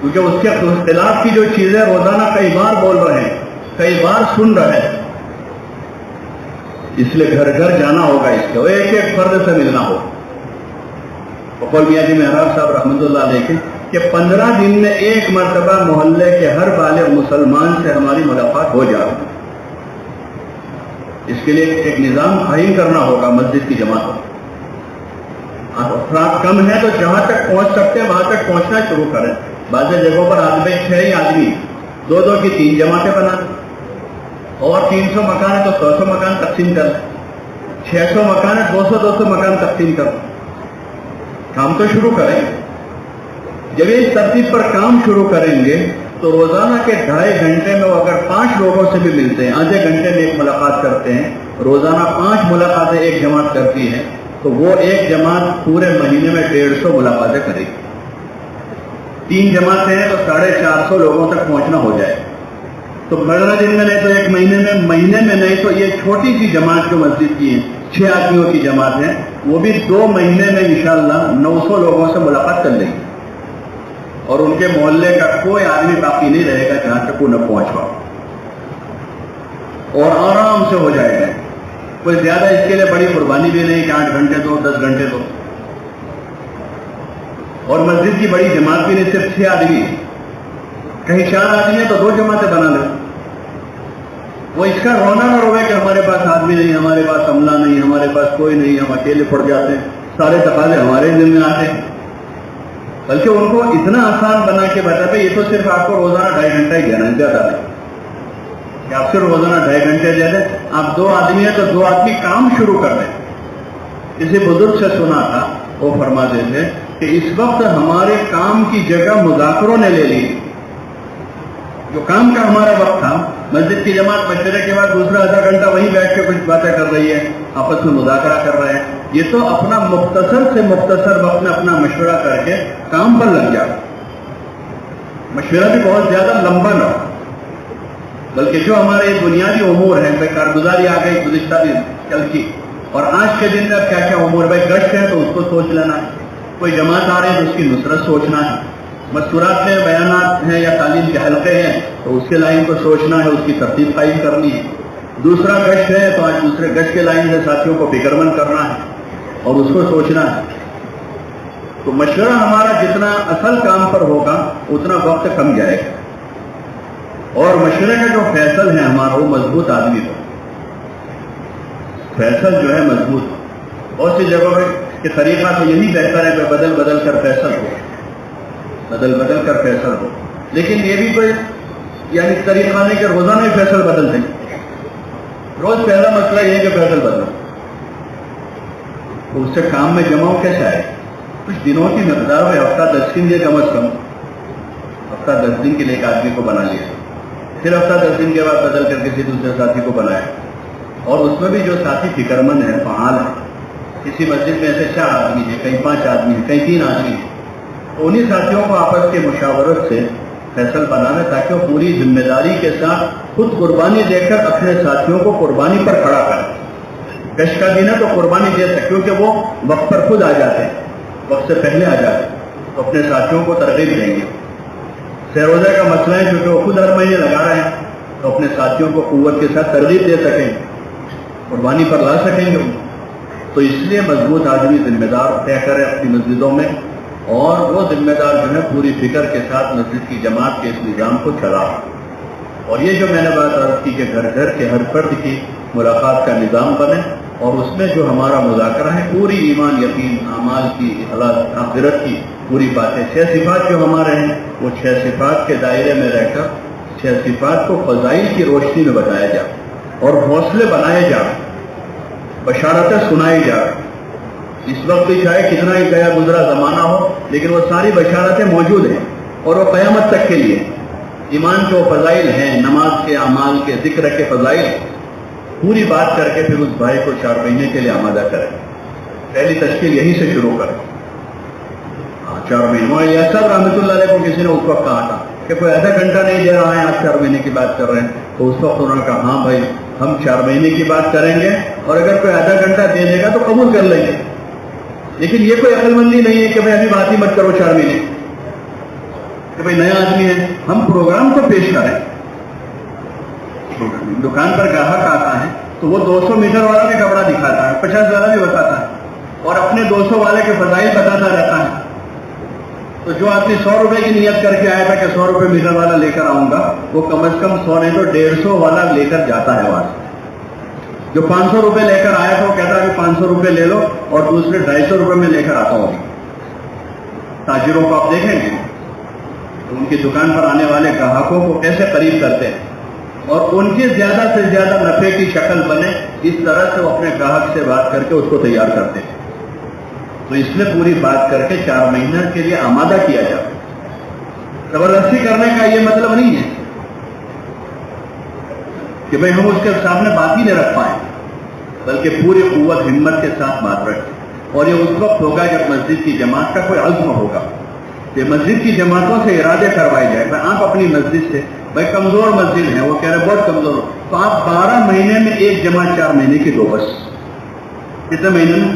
A: کیونکہ اس کے خلاف کی جو چیزیں روزانہ کئی بار بول رہے ہیں، کئی بار سن رہے ہیں. اس لیے گھر گھر جانا ہوگا، اس کو ایک ایک فرد سے ملنا ہوگا. بقول میاں جی محراب صاحب رحمۃ اللہ علیہ کہ 15 دن میں ایک مرتبہ محلے کے ہر بالغ مسلمان سے ہماری ملاقات ہو جائے. اس کے لیے ایک نظام قائم کرنا ہوگا. مسجد کی جماعت افراد کم ہے تو جہاں تک پہنچ سکتے ہیں وہاں تک پہنچنا شروع کریں. بعض جگہوں پر آدمی 6 آدمی 2 کی 3 جماعتیں بنا دیں، اور 300 مکان ہے تو 100 مکان تقسیم کر لیں، 600 مکان ہے 200 مکان تقسیم کر لیں. کام تو شروع کریں. جب اس ترتیب پر کام شروع کریں گے تو روزانہ کے 2.5 گھنٹے میں وہ اگر 5 لوگوں سے بھی ملتے ہیں، آدھے گھنٹے میں ایک ملاقات کرتے ہیں، روزانہ 5 ملاقاتیں ایک جماعت کرتی ہے، تو وہ ایک جماعت پورے مہینے میں 150 ملاقاتیں کرے گی. 3 جماعتیں ہیں تو 450 لوگوں تک پہنچنا ہو جائے. تو 15 دن میں نہیں تو ایک مہینے میں نہیں تو یہ چھوٹی سی جماعت جو مسجد کی ہے 6 آدمیوں کی جماعت ہے، وہ بھی 2 مہینے میں انشاءاللہ 900 لوگوں سے ملاقات کر لیں گے، اور ان کے محلے کا کوئی آدمی باقی نہیں رہے گا جہاں تک وہ نہ پہنچ پاؤ، اور آرام سے ہو جائے گا. کوئی زیادہ اس کے لیے بڑی قربانی بھی نہیں کہ 8 گھنٹے دو 10 گھنٹے دو. اور مسجد کی بڑی جماعت بھی نہیں، صرف 6 آدمی، کہیں 4 آدمی ہیں تو 2 جماعتیں بنا لیں. وہ اس کا رونا نہ روے کہ ہمارے پاس آدمی نہیں، ہمارے پاس عملہ نہیں، ہمارے پاس کوئی نہیں، ہم اکیلے پڑ جاتے ہیں، سارے تقاضے ہمارے دل میں آتے ہیں. بلکہ ان کو اتنا آسان بنا کے بتا یہ تو صرف آپ کو روزانہ 2.5 گھنٹہ ہی دینا ہے، زیادہ نہیں کہ آپ صرف روزانہ 2.5 گھنٹے دے دیں. آپ 2 آدمی ہیں تو 2 آدمی کام شروع کر دیں. کسی بزرگ سے سنا تھا، وہ فرماتے تھے کہ اس وقت ہمارے کام کی جگہ مذاکروں نے لے لی. جو کام کا ہمارا وقت تھا، مسجد کی جماعت مشورے کے بعد دوسرا آدھا گھنٹہ وہیں بیٹھ کے کچھ باتیں کر رہی ہے، آپس میں مذاکرہ کر رہے ہیں. یہ تو اپنا مختصر سے مختصر وقت میں اپنا مشورہ کر کے کام پر لگ جائے. مشورہ بھی بہت زیادہ لمبا نہ ہو، بلکہ جو ہمارے بنیادی امور ہیں، بھائی کارگزاری آ گئی گزشتہ دن کل کی، اور آج کے دن میں کیا امور، بھائی گشت ہے تو اس کو سوچ لینا ہے، کوئی جماعت آ رہی ہے تو اس کی نصرت سوچنا ہے، مستورات میں بیانات ہیں یا تعلیم کے حلقے ہیں تو اس کے لائن کو سوچنا ہے، اس کی ترتیب قائم کرنی ہے. دوسرا گشت ہے تو آج دوسرے گشت کے لائن سے ساتھیوں کو فکر مند کرنا ہے اور اس کو سوچنا ہے. تو مشورہ ہمارا جتنا اصل کام پر ہوگا اتنا وقت کم جائے گا، اور مشورے کا جو فیصل ہے ہمارا وہ مضبوط آدمی ہو. فیصل جو ہے مضبوط ہو. بہت سی جگہوں کے طریقہ تو یہی بہتر ہے کہ بدل بدل کر فیصل ہو، بدل بدل کر فیصل ہو. لیکن یہ بھی کوئی یعنی طریقہ نہیں کہ روزانہ ہی فیصل بدل دیں. روز پہلا مسئلہ یہ ہے کہ فیصل بدلو، تو اس سے کام میں جماؤ کیسے آئے؟ کچھ دنوں کی مقدار میں ہفتہ 10 دن کم از کم ہفتہ 10 دن کے لیے ایک آدمی کو بنا لیا، پھر ہفتہ 10 دن کے بعد بدل کر کسی دوسرے ساتھی کو بنایا. اور اس میں بھی جو ساتھی فکر مند ہے، فعال ہے. کسی مسجد میں ایسے 4 آدمی ہیں، کہیں 5 آدمی ہیں، کہیں 3 آدمی ہیں، تو انہیں ساتھیوں کو آپس کے مشاورت سے فیصل بنانا تاکہ وہ پوری ذمہ داری کے ساتھ خود قربانی دے کر اپنے ساتھیوں کو قربانی پر کھڑا کریں. گشت کا دن ہے تو قربانی دے سکتے، کیونکہ وہ وقت پر خود آ جاتے ہیں، وقت سے پہلے آ جاتے ہیں، تو اپنے ساتھیوں کو ترغیب دیں گے. سہ-روزہ کا مسئلہ ہے کیونکہ وہ خود ہر مہینے لگا رہے ہیں، تو اپنے ساتھیوں کو قوت کے ساتھ ترغیب دے سکیں، قربانی پر لا سکیں گے. تو اس لیے مضبوط آدمی ذمہ دار طے کرے اپنی مسجدوں میں، اور وہ ذمہ دار جو ہے پوری فکر کے ساتھ مسجد کی جماعت کے اس نظام کو چلا. اور یہ جو میں نے بات عرض کی کہ گھر گھر کے ہر فرد کی ملاقات کا نظام بنے، اور اس میں جو ہمارا مذاکرہ ہے پوری ایمان، یقین، اعمال کی، اخلاص، آخرت کی پوری باتیں. 6 صفات جو ہمارے ہیں وہ 6 صفات کے دائرے میں رہ کر 6 صفات کو فضائل کی روشنی میں بتایا جائے، اور حوصلے بنائے جائیں، بشارتیں سنائی جائیں. اس وقت چاہے کتنا ہی گیا گزرا زمانہ ہو، لیکن وہ ساری بشارتیں موجود ہیں، اور وہ قیامت تک کے لیے. ایمان کے وہ فضائل ہیں، نماز کے، اعمال کے، ذکر کے فضائل، پوری بات کر کے پھر اس بھائی کو 4 مہینے کے لیے آمادہ کریں. پہلی تشکیل یہیں سے شروع کریں. 4 مہینے یہ سب رحمۃ اللہ علیہ کو کسی نے اس وقت کہا تھا کہ کوئی آدھا گھنٹہ نہیں دے رہا ہے، آپ 4 مہینے کی بات کر رہے ہیں. تو اس وقت انہوں نے کہا ہاں بھائی ہم 4 مہینے کی بات کریں گے، اور اگر کوئی آدھا گھنٹہ دے دے گا تو قبول کر لیں گے. لیکن یہ کوئی عقل مندی نہیں ہے کہ بھائی ابھی بات ہی مت کرو 4 مہینے، کہ بھائی نیا آدمی ہے. ہم پروگرام کو پیش کریں. دکان پر گاہک آتا ہے تو وہ 200 میٹر والا بھی کپڑا دکھاتا ہے، 50 والا بھی بتاتا ہے، اور اپنے 200 والے کے فضائل بتاتا رہتا ہے. تو جو آدمی 100 روپے کی نیت کر کے آیا تھا کہ 100 روپے میٹر والا لے کر آؤں گا، وہ کم از کم 100 نہیں تو 150 والا لے کر جاتا ہے وہاں. جو 500 روپے لے کر آیا تھا وہ کہتا ہے کہ 500 روپے لے لو، اور دوسرے 250 روپے میں لے کر آتا ہوں. تاجروں کو آپ دیکھیں گے ان کی دکان پر آنے والے گاہکوں کو کیسے قریب کرتے ہیں، اور ان کی زیادہ سے زیادہ نفع کی شکل بنے اس طرح سے وہ اپنے گاہک سے بات کر کے اس کو تیار کرتے ہیں. تو اس میں پوری بات کر کے 4 مہینے کے لیے آمادہ کیا جائے. زبردستی کرنے کا یہ مطلب نہیں ہے کہ بھئی ہم اس کے سامنے بات ہی نہیں رکھ پائیں، بلکہ پوری قوت ہمت کے ساتھ بات رکھیں. اور یہ اس وقت ہوگا جب مسجد کی جماعت کا کوئی عزم ہوگا. یہ مسجد کی جماعتوں سے ارادے کروائی جائے. آپ اپنی مسجد سے، بھائی کمزور مسجد ہے، وہ کہہ رہے بہت کمزور ہو، تو آپ 12 مہینے میں ایک جماعت 4 مہینے کی دو. بس کتنے مہینے میں؟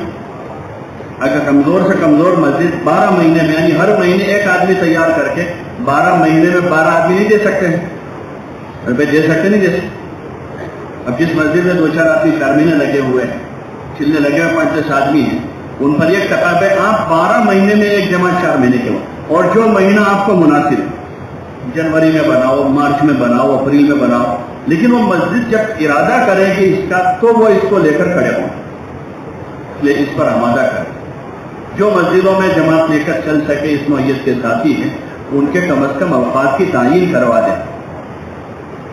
A: اگر کمزور سے کمزور مسجد 12 مہینے میں، یعنی ہر مہینے ایک آدمی تیار کر کے 12 مہینے میں 12 آدمی نہیں دے سکتے ہیں. روپے دے سکتے نہیں دے سکتے. اب جس مسجد میں 2-4 آدمی 4 مہینے لگے ہوئے ہیں، چلنے لگے ہوئے 5-6 آدمی ہیں، ان پر ایک کتاب ہے آپ 12 مہینے میں ایک جماعت 4 مہینے کے بعد، اور جو مہینہ آپ کو مناسب ہے، جنوری میں بناؤ، مارچ میں بناؤ، اپریل میں بناؤ، لیکن وہ مسجد جب ارادہ کرے گی اس کا تو وہ اس کو لے کر کھڑے ہوں، اس لیے اس پر آمادہ کریں. جو مسجدوں میں جماعت لے کر چل سکے اس نوعیت کے ساتھی ہیں، ان کے کم از کم اوقات کی تعین کروا دیں.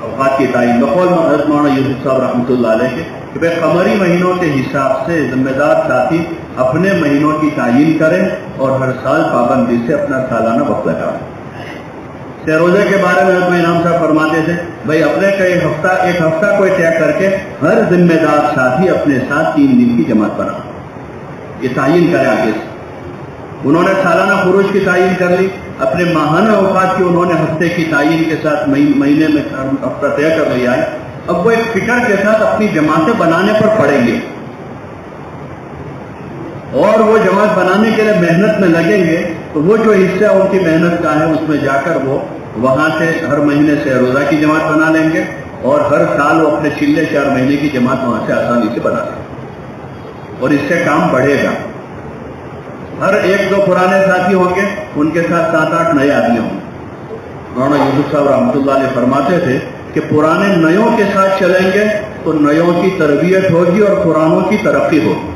A: اوقات کی تعین بقول حضرت مولانا یوسف صاحب رحمۃ اللہ علیہ کے کہ بھائی قمری مہینوں کے حساب سے ذمہ دار ساتھی اپنے مہینوں کی تعین کریں اور ہر سال پابندی سے اپنا سالانہ وقت لگائیں. روزے کے بارے میں حضرت امام صاحب فرماتے تھے بھائی اپنے کا ایک ہفتہ کوئی طے کر کے ہر ذمہ دار ساتھی اپنے ساتھ 3 دن کی جماعت بنا، یہ تعین کرے آگے سے. انہوں نے سالانہ خروج کی تعین کر لی، اپنے ماہانہ اوقات کی انہوں نے ہفتے کی تعین کے ساتھ مہینے میں ہفتہ طے کر لیا ہے. اب وہ ایک فکر کے ساتھ اپنی جماعتیں بنانے پر پڑیں گے، اور وہ جماعت بنانے کے لیے محنت میں لگیں گے تو وہ جو حصہ ان کی محنت کا ہے اس میں جا کر وہ وہاں سے ہر مہینے سے روزہ کی جماعت بنا لیں گے اور ہر سال وہ اپنے چلے 4 مہینے کی جماعت وہاں سے آسانی سے بنا لیں گے اور اس سے کام بڑھے گا. ہر 1-2 پرانے ساتھی ہوں گے، ان کے ساتھ 7-8 نئے آدمی ہوں گے. مولانا یوسف صاحب رحمۃ اللہ علیہ فرماتے تھے کہ پرانے نئوں کے ساتھ چلیں گے تو نئوں کی تربیت ہوگی اور پرانوں کی ترقی ہوگی.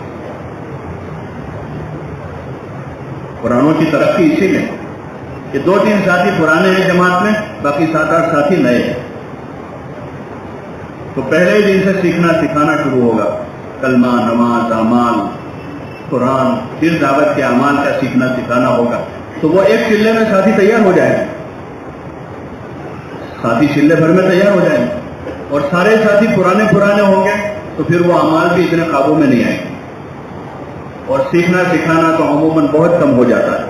A: پرانوں کی ترقی اسی میں کہ 2-3 ساتھی پرانے ہیں جماعت میں، باقی 7-8 ساتھی نئے ہیں. تو پہلے ہی دن سے سیکھنا سکھانا شروع ہوگا، کلمہ، نماز، اعمال، قرآن، پھر دعوت کے اعمال کا سیکھنا سکھانا ہوگا. تو وہ ایک چلے میں ساتھی تیار ہو جائیں گے، ساتھی چلے بھر میں تیار ہو جائیں گے اور سارے ساتھی پرانے ہوں گے تو پھر وہ اعمال بھی اتنے قابو میں نہیں آئیں گے اور سیکھنا سکھانا تو عموماً بہت کم ہو جاتا ہے.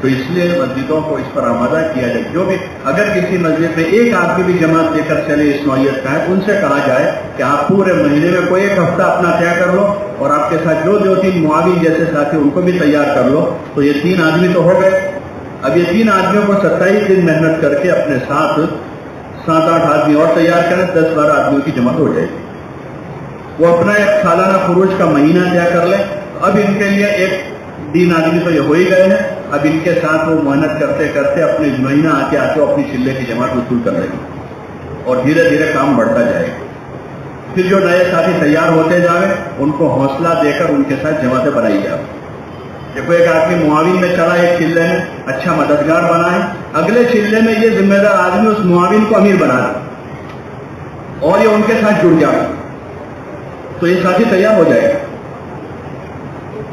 A: تو اس لیے مسجدوں کو اس پر آمادہ کیا جائے. جو بھی اگر کسی مسجد میں ایک آدمی بھی جماعت لے کر چلے اس نوعیت کا ہے، ان سے کہا جائے کہ آپ پورے مہینے میں کوئی 1 ہفتہ اپنا طے کر لو اور آپ کے ساتھ جو 2-3 معاون جیسے ساتھی ان کو بھی تیار کر لو. تو یہ 3 آدمی تو ہو گئے. اب یہ 3 آدمیوں کو 27 دن محنت کر کے اپنے ساتھ 7-8 آدمی اور تیار کریں، 10-12 آدمیوں کی جماعت ہو جائے گی. وہ اپنا ایک سالانہ خروج کا مہینہ طے کر لیں. اب ان کے لیے 1 آدمی تو یہ ہو ہی گئے ہیں. اب ان کے ساتھ وہ محنت کرتے کرتے اپنے مہینہ آتے آتے اپنی چلے کی جماعت وصول کر لیں گے اور دھیرے دھیرے کام بڑھتا جائے گا. پھر جو نئے ساتھی تیار ہوتے جائیں ان کو حوصلہ دے کر ان کے ساتھ جماعتیں بنائی جائیں. دیکھو ایک آدمی معاون میں چلا ایک چلے میں، اچھا مددگار بنا ہے، اگلے چلے میں یہ ذمہ دار آدمی اس معاون کو امیر بنا دے اور یہ ان کے ساتھ جڑ جائے تو یہ ساتھی تیار ہو جائے گا،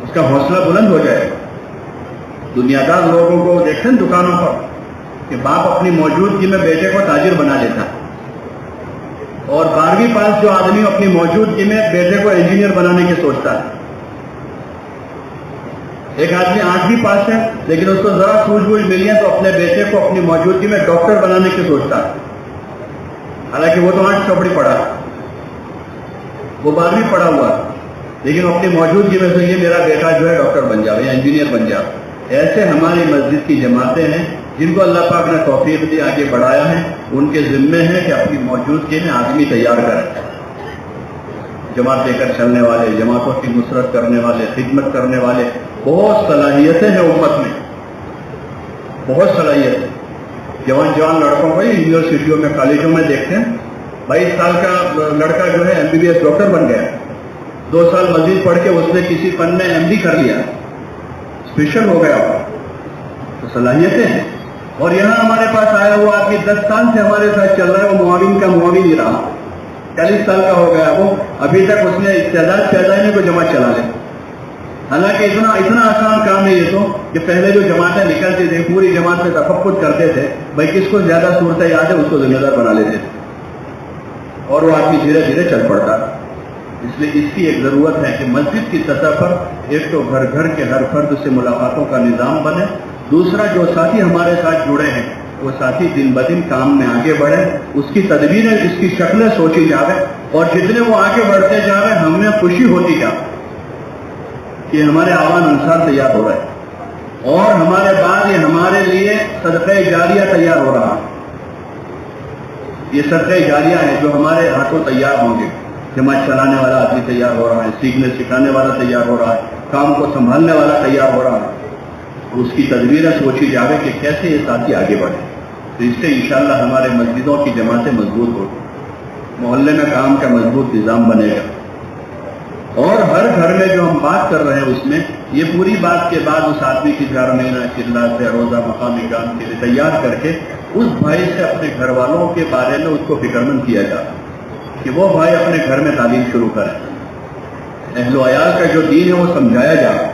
A: اس کا حوصلہ بلند ہو جائے گا. دنیا دار لوگوں کو دیکھتے ہیں دکانوں پر کہ باپ اپنی موجودگی میں بیٹے کو تاجر بنا لیتا ہے اور 12ویں پاس جو آدمی اپنی موجودگی میں بیٹے کو انجینئر بنانے کی سوچتا ہے. ایک آدمی 8ویں پاس ہے لیکن اس کو ذرا سوجھ بوجھ ملی ہے تو اپنے بیٹے کو اپنی موجودگی میں ڈاکٹر بنانے کی سوچتا ہے. حالانکہ وہ تو 8 چوپڑی پڑھا، وہ 12ویں پڑھا ہوا لیکن اپنی موجودگی میں سے یہ میرا بیٹا جو ہے ڈاکٹر بن جائے یا انجینئر بن جائے. ایسے ہماری مسجد کی جماعتیں ہیں جن کو اللہ پاک نے توفیق دی آگے بڑھایا ہے، ان کے ذمے ہیں کہ اپنی موجودگی میں آدمی تیار کریں. جماعت لے کر چلنے والے، جماعتوں کی نصرت کرنے والے، خدمت کرنے والے، بہت صلاحیتیں ہیں امت میں، بہت صلاحیت. جوان لڑکوں کو یونیورسٹیوں میں، کالجوں میں دیکھتے ہیں 22 سال کا لڑکا جو ہے MBBS ڈاکٹر بن گیا، 2 سال مزید پڑھ کے اس نے کسی فن میں MD کر لیا، اسپیشل ہو گیا. تو صلاحیتیں ہیں. اور یہاں ہمارے پاس آیا ہوا آدمی 10 سال سے ہمارے ساتھ چل رہا ہے، وہ معاون کا معاون ہی رہا، 40 سال کا ہو گیا، وہ ابھی تک اس نے استعداد پیدا نہیں کو جماعت چلا لے. حالانکہ اتنا آسان کام ہے یہ تو کہ پہلے جو جماعتیں نکلتی تھیں پوری جماعت میں تفقد کرتے تھے، بھائی کس کو زیادہ صورتیں یاد ہے اس کو ذمہ دار بنا لیتے تھے اور وہ آدمی دھیرے دھیرے چل پڑتا. اس لیے اس کی ایک ضرورت ہے کہ مسجد کی سطح پر ایک تو گھر گھر کے ہر فرد سے ملاقاتوں کا نظام بنے. دوسرا جو ساتھی ہمارے ساتھ جڑے ہیں وہ ساتھی دن بدن کام میں آگے بڑھے، اس کی تدبیریں، اس کی شکلیں سوچی جاوے اور جتنے وہ آگے بڑھتے جا رہے ہیں ہمیں خوشی ہوتی جا کہ ہمارے آوان انصار تیار ہو رہے ہیں اور ہمارے بعد یہ ہمارے لیے صدقہ جاریہ تیار ہو رہا ہے. یہ صدقہ جاریہ ہے جو ہمارے ہاتھوں تیار ہوں گے. جماعت چلانے والا آدمی تیار ہو رہا ہے، سیکھنے سکھانے والا تیار ہو رہا ہے، کام کو سنبھالنے والا تیار ہو رہا ہے. اس کی تدبیریں سوچی جاوے کہ کیسے یہ ساتھی آگے بڑھے. تو اس سے انشاءاللہ ہمارے مسجدوں کی جماعتیں مضبوط ہوگی، محلے میں کام کا مضبوط نظام بنے گا اور ہر گھر میں جو ہم بات کر رہے ہیں اس میں یہ پوری بات کے بعد اس آدمی کی 4 مہینہ چلا سے روزہ مقامی کام کے لیے تیار کر کے اس بھائی سے اپنے گھر والوں کے بارے میں اس کو فکرمند کیا جائے کہ وہ بھائی اپنے گھر میں تعلیم شروع کریں. اہل و عیال کا جو دین ہے وہ سمجھایا جائے،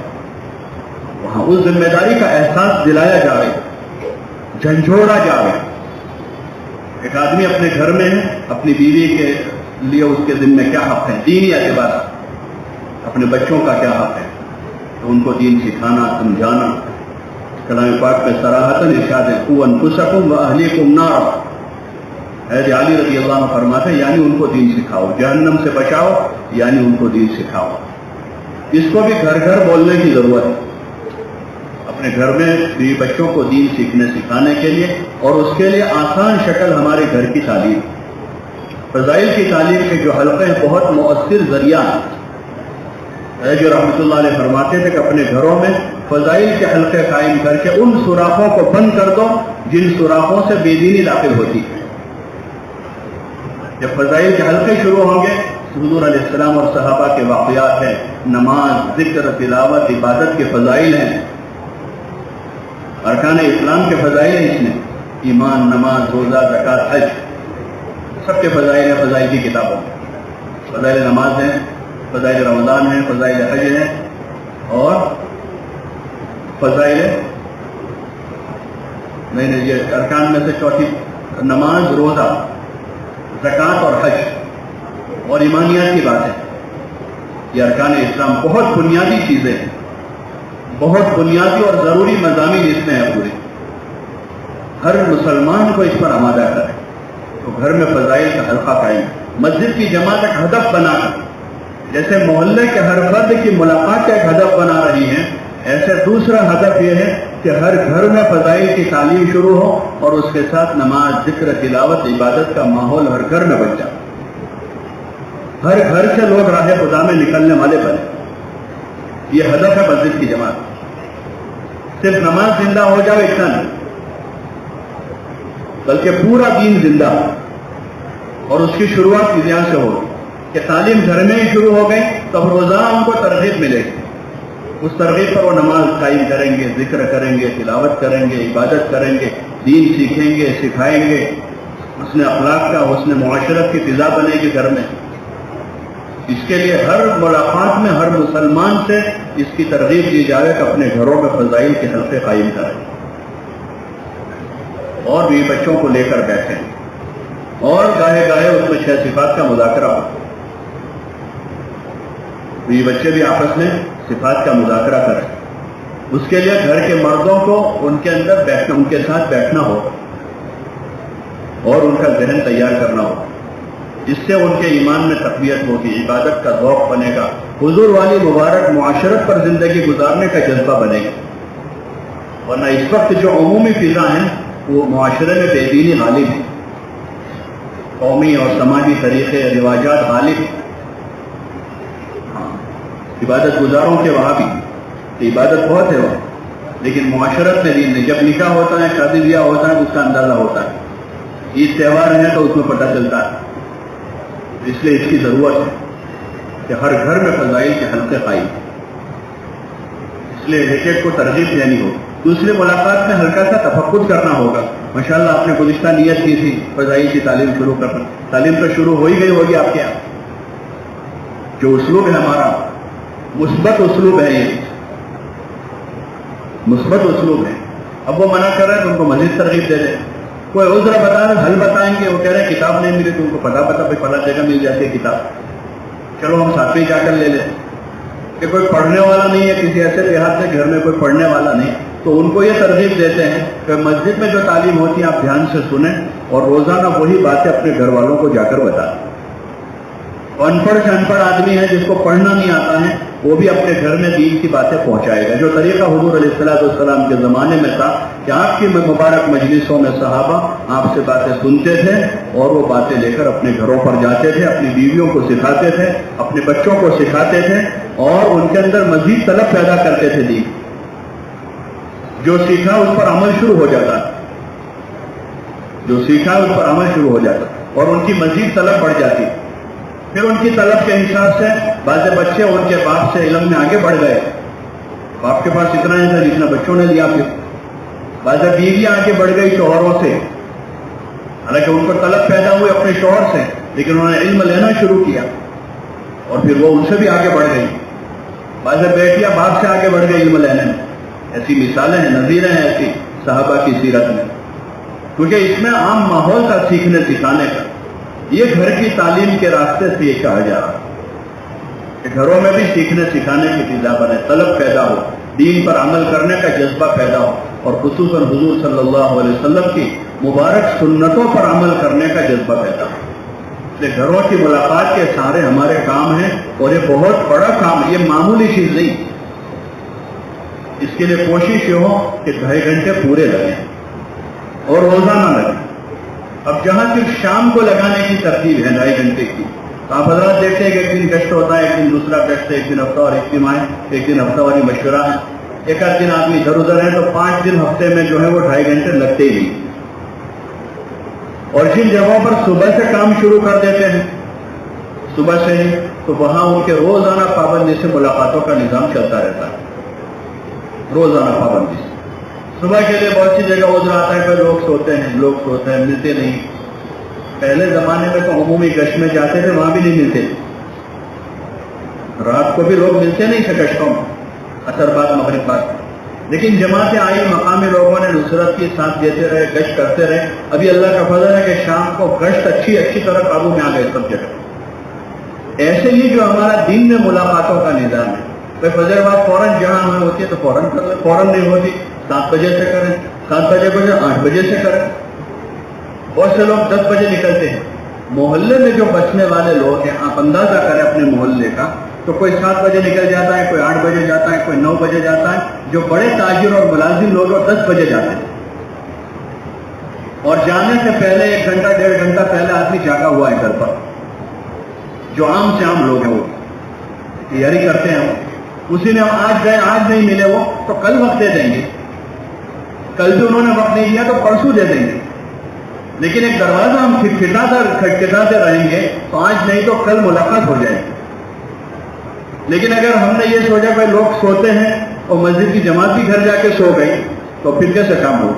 A: وہاں اس ذمہ داری کا احساس دلایا جائے، جھنجھوڑا جائے. ایک آدمی اپنے گھر میں ہے، اپنی بیوی کے لیے اس کے ذمہ کیا حق ہے، دینی اعتبار اپنے بچوں کا کیا حق ہے، تو ان کو دین سکھانا، سمجھانا. کلام پاک میں صراحتاً ارشاد ہے قوا انفسکم واہلیکم نارا. حضرت علی رضی اللہ عنہ فرماتے ہیں یعنی ان کو دین سکھاؤ، جہنم سے بچاؤ، یعنی ان کو دین سکھاؤ. اس کو بھی گھر گھر بولنے کی ضرورت ہے. اپنے گھر میں بیوی بچوں کو دین سیکھنے سکھانے کے لیے، اور اس کے لیے آسان شکل ہمارے گھر کی تعلیم، فضائل کی تعلیم کے جو حلقے ہیں بہت مؤثر ذریعہ ہیں۔ جو رحمۃ اللہ علیہ فرماتے تھے کہ اپنے گھروں میں فضائل کے حلقے قائم کر کے ان سوراخوں کو بند کر دو جن سوراخوں سے بے دینی داخل ہوتی ہے۔ جب فضائل کے حلقے شروع ہوں گے، حضور علیہ السلام اور صحابہ کے واقعات ہیں، نماز، ذکر، تلاوت، عبادت کے فضائل ہیں، ارکان اسلام کے فضائل ہیں، اس میں ایمان، نماز، روزہ، زکوٰۃ، حج، سب کے فضائل ہیں فضائل کی کتابوں میں۔ فضائل نماز ہیں، فضائل رمضان ہیں، فضائل حج ہیں، اور فضائل نہیں یہ ارکان میں سے چوتھی نماز، روزہ، زکوٰۃ اور حج اور ایمانیات کی بات ہے۔ یہ ارکان اسلام بہت بنیادی چیزیں ہیں، بہت بنیادی اور ضروری مضامین اس میں ہیں پورے۔ ہر مسلمان کو اس پر آمادہ کرے تو گھر میں فضائل کا حلقہ قائم، مسجد کی جماعت ایک ہدف بنا کر، جیسے محلے کے ہر فرد کی ملاقات کا ایک ہدف بنا رہی ہے، ایسے دوسرا ہدف یہ ہے کہ ہر گھر میں فضائل کی تعلیم شروع ہو اور اس کے ساتھ نماز، ذکر، تلاوت، عبادت کا ماحول ہر گھر میں بن جائے، ہر گھر سے لوگ راہ خدا میں نکلنے والے بنے۔ یہ ہدف ہے مسجد کی جماعت۔ صرف نماز زندہ ہو جائے اتنا نہیں، بلکہ پورا دین زندہ ہو، اور اس کی شروعات یہاں سے ہوگی کہ تعلیم گھر میں ہی شروع ہو گئی تو روزانہ ان کو ترغیب ملے گی، اس ترغیب پر وہ نماز قائم کریں گے، ذکر کریں گے، تلاوت کریں گے، عبادت کریں گے، دین سیکھیں گے، سکھائیں گے، حسن اخلاق کا، حسن معاشرت کی فضا بنے گی گھر میں۔ اس کے لیے ہر ملاقات میں ہر مسلمان سے اس کی ترغیب دی جائے کہ اپنے گھروں میں فضائل کے حلقے قائم کریں، اور بھی بچوں کو لے کر بیٹھیں، اور گاہے گاہے اس میں 6 صفات کا مذاکرہ ہو۔ تو یہ بچے بھی آپس میں صفات کا مذاکرہ کریں۔ اس کے لیے گھر کے مردوں کو ان کے اندر بیٹھنا، ان کے ساتھ بیٹھنا ہو اور ان کا ذہن تیار کرنا ہو، جس سے ان کے ایمان میں تقویت ہوگی، عبادت کا ذوق بنے گا، حضور والی مبارک معاشرت پر زندگی گزارنے کا جذبہ بنے گا۔ ورنہ اس وقت جو عمومی فضا ہیں وہ معاشرے میں بے دینی غالب ہے، قومی اور سماجی طریقے، رواجات غالب ہیں۔ عبادت گزاروں کے وہاں بھی عبادت بہت ہے وہاں، لیکن معاشرت میں دین نہیں۔ جب نکاح ہوتا ہے، شادی بیاہ ہوتا ہے، اس کا اندازہ ہوتا ہے، عید تہوار ہے تو اس میں پتہ چلتا ہے۔ اس لیے اس کی ضرورت ہے کہ ہر گھر میں فضائل کے حلقے قائم، اس لیے ایک ایک کو ترغیب دینی ہو۔ دوسری ملاقات میں ہلکا سا تفقد کرنا ہوگا۔ ماشاءاللہ آپ نے گزشتہ نیت کی تھی فضائل کی تعلیم شروع کرنا، تعلیم تو شروع ہو ہی گئی ہوگی آپ کے یہاں۔ جو اسلوب ہے ہمارا مثبت اسلوب ہے، یہ مثبت اسلوب ہے۔ اب وہ منع کر رہے ہیں تو ان کو مزید ترغیب دے دیں، کوئی عذر بتا رہے حل بتائیں گے، وہ کہہ رہے ہیں کتاب نہیں ملی تو ان کو پتا بھائی فلاں جگہ مل جاتی ہے کتاب، چلو ہم ساتھ میں جا کر لے لیں۔ کہ کوئی پڑھنے والا نہیں ہے، کسی ایسے دیہات سے گھر میں کوئی پڑھنے والا نہیں، تو ان کو یہ ترغیب دیتے ہیں کہ مسجد میں جو تعلیم ہوتی ہے آپ دھیان سے سنیں اور روزانہ وہی باتیں اپنے گھر والوں کو جا کر بتائیں۔ ان پڑھ سے ان پڑھ آدمی ہے جس کو پڑھنا نہیں آتا ہے، وہ بھی اپنے گھر میں دین کی باتیں پہنچائے گا۔ جو طریقہ حضور علیہ السلام کے زمانے میں تھا کہ آپ کی مبارک مجلسوں میں صحابہ آپ سے باتیں سنتے تھے اور وہ باتیں لے کر اپنے گھروں پر جاتے تھے، اپنی بیویوں کو سکھاتے تھے، اپنے بچوں کو سکھاتے تھے، اور ان کے اندر مزید طلب پیدا کرتے تھے دین۔ جو سیکھا اس پر عمل شروع ہو جاتا، جو سیکھا اس پر عمل شروع ہو جاتا، اور ان کی مزید طلب بڑھ جاتی۔ پھر ان کی طلب کے حساب سے بعض بچے ان کے باپ سے علم میں آگے بڑھ گئے، باپ کے پاس اتنا ہی تھا جتنا بچوں نے لیا۔ پھر بعض بیویاں آگے بڑھ گئی شوہروں سے، حالانکہ ان کو طلب پیدا ہوئی اپنے شوہر سے، لیکن انہوں نے علم لینا شروع کیا اور پھر وہ ان سے بھی آگے بڑھ گئی۔ بعض بیٹیاں باپ سے آگے بڑھ گئی علم لینے میں۔ ایسی مثالیں ہیں، نظیریں ہیں ایسی صحابہ کی سیرت میں، کیونکہ اس میں عام ماحول کا سیکھنے سکھانے کا، یہ گھر کی تعلیم کے راستے سے یہ کہا جا رہا کہ گھروں میں بھی سیکھنے سکھانے کی فضا بنے، طلب پیدا ہو، دین پر عمل کرنے کا جذبہ پیدا ہو، اور خصوصاً حضور صلی اللہ علیہ وسلم کی مبارک سنتوں پر عمل کرنے کا جذبہ پیدا ہو۔ اس لیے گھروں کی ملاقات کے سارے ہمارے کام ہیں، اور یہ بہت بڑا کام ہے، یہ معمولی چیز نہیں۔ اس کے لیے کوشش یہ ہو کہ 2.5 گھنٹے پورے لگیں اور روزانہ لگیں. اب جہاں صرف شام کو لگانے کی ترتیب ہے 2.5 گھنٹے کی، تو آپ حضرات دیکھتے ہیں کہ ایک دن گشت ہوتا ہے، ایک دن دوسرا گشت ہے، ایک دن ہفتہ اور اجتماع ہے، ایک دن ہفتہ واری مشورہ ہے، ایک آدھ دن آدمی ادھر ادھر ہے، تو 5 دن ہفتے میں جو ہے وہ 2.5 گھنٹے لگتے ہی نہیں. اور جن جگہوں پر صبح سے کام شروع کر دیتے ہیں صبح سے ہی، تو وہاں ان کے روزانہ پابندی سے ملاقاتوں کا نظام چلتا رہتا ہے. روزانہ پابندی سے صبح کے لیے بہت سی جگہ عذر آتا ہے کہ لوگ سوتے ہیں ملتے نہیں. پہلے زمانے میں تو عمومی گشت میں جاتے تھے، وہاں بھی نہیں ملتے، رات کو بھی لوگ ملتے نہیں تھے گشتوں میں، عصر بعد مغرب بعد. لیکن جماعتیں آئی، مقامی لوگوں نے نصرت کی ساتھ دیتے رہے، گشت کرتے رہے. ابھی اللہ کا فضل ہے کہ شام کو گشت اچھی طرح قابو میں آ گئے سب جگہ. ایسے ہی جو ہمارا دن میں ملاقاتوں کا نظام ہے، بھائی فجر بعد فوراً جہاں ہمیں ہوتی ہے تو فوراً کر لیں، فوراً نہیں ہوتی 7 بجے سے کریں، 7 بجے کو 8 بجے سے کریں. بہت سے لوگ 10 بجے نکلتے ہیں. محلے میں جو بچنے والے لوگ ہیں، آپ اندازہ کریں اپنے محلے کا، تو کوئی 7 بجے نکل جاتا ہے، کوئی 8 بجے جاتا ہے، کوئی 9 بجے جاتا ہے. جو بڑے تاجر اور ملازم لوگ ہیں 10 بجے جاتے ہیں. اور جانے سے پہلے 1 گھنٹہ 1.5 گھنٹہ پہلے آدمی جاگا ہوا ہے گھر پر. جو عام سے عام لوگ ہیں وہ تیاری کرتے ہیں. اسی نے ہم آج گئے، آج نہیں ملے وہ تو کل وقت دے دیں گے، کل بھی انہوں نے وقت نہیں دیا تو پرسوں دے دیں گے. لیکن ایک دروازہ ہم کھٹکھٹاتے رہیں گے تو آج نہیں تو کل ملاقات ہو جائے گی. لیکن اگر ہم نے یہ سوچا کہ لوگ سوتے ہیں اور مسجد کی جماعت بھی گھر جا کے سو گئی تو پھر کیسے کام ہو؟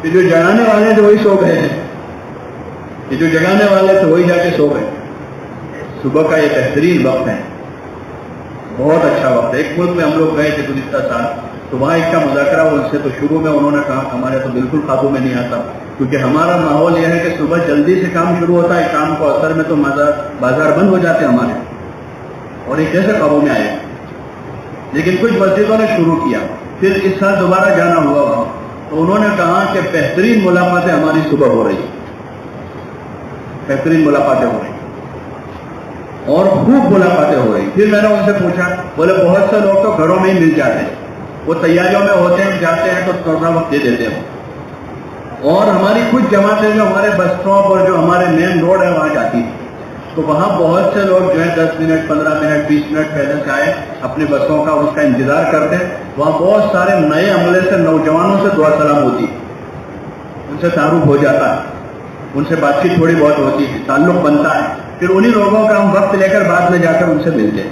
A: پھر جو جگانے والے تھے وہی سو گئے ہیں، یہ جو جگانے والے تھے وہی جا کے سو گئے. صبح کا یہ بہترین وقت ہے، بہت اچھا وقت ہے. ایک ملک میں ہم لوگ گئے تھے گزشتہ سال، تو وہاں ایک کا مذاکرہ ہوا. ان سے تو شروع میں انہوں نے کہا ہمارے تو بالکل قابو میں نہیں آتا، کیونکہ ہمارا ماحول یہ ہے کہ صبح جلدی سے کام شروع ہوتا ہے، کام کو اثر میں تو بازار بند ہو جاتے ہیں ہمارے، اور یہ کیسے قابو میں آئے. لیکن کچھ مسجدوں نے شروع کیا. پھر اس سال دوبارہ جانا ہوا وہاں، تو انہوں نے کہا کہ بہترین ملاقاتیں ہماری صبح ہو رہی، بہترین ملاقاتیں ہو رہی اور خوب ملاقاتیں ہو رہی. پھر میں نے ان سے پوچھا، بولے بہت سے لوگ تو گھروں میں ہی مل جاتے ہیں، وہ تیاریوں میں ہوتے ہیں، جاتے ہیں تو تھوڑا وقت دے دیتے ہیں. اور ہماری کچھ جماعتیں جو ہمارے بس اسٹاپ اور جو ہمارے مین روڈ ہے وہاں جاتی ہیں، تو وہاں بہت سے لوگ جو ہے 10 منٹ 15 منٹ 20 منٹ پہلے سے آئے اپنی بسوں کا اس کا انتظار کرتے ہیں. وہاں بہت سارے نئے عملے سے نوجوانوں سے دعا سلام ہوتی ہے، ان سے تعارف ہو جاتا ہے، ان سے بات چیت تھوڑی بہت ہوتی ہے، تعلق بنتا ہے. پھر انہی لوگوں کا ہم وقت لے کر بعد میں جا کر ان سے ملتے ہیں.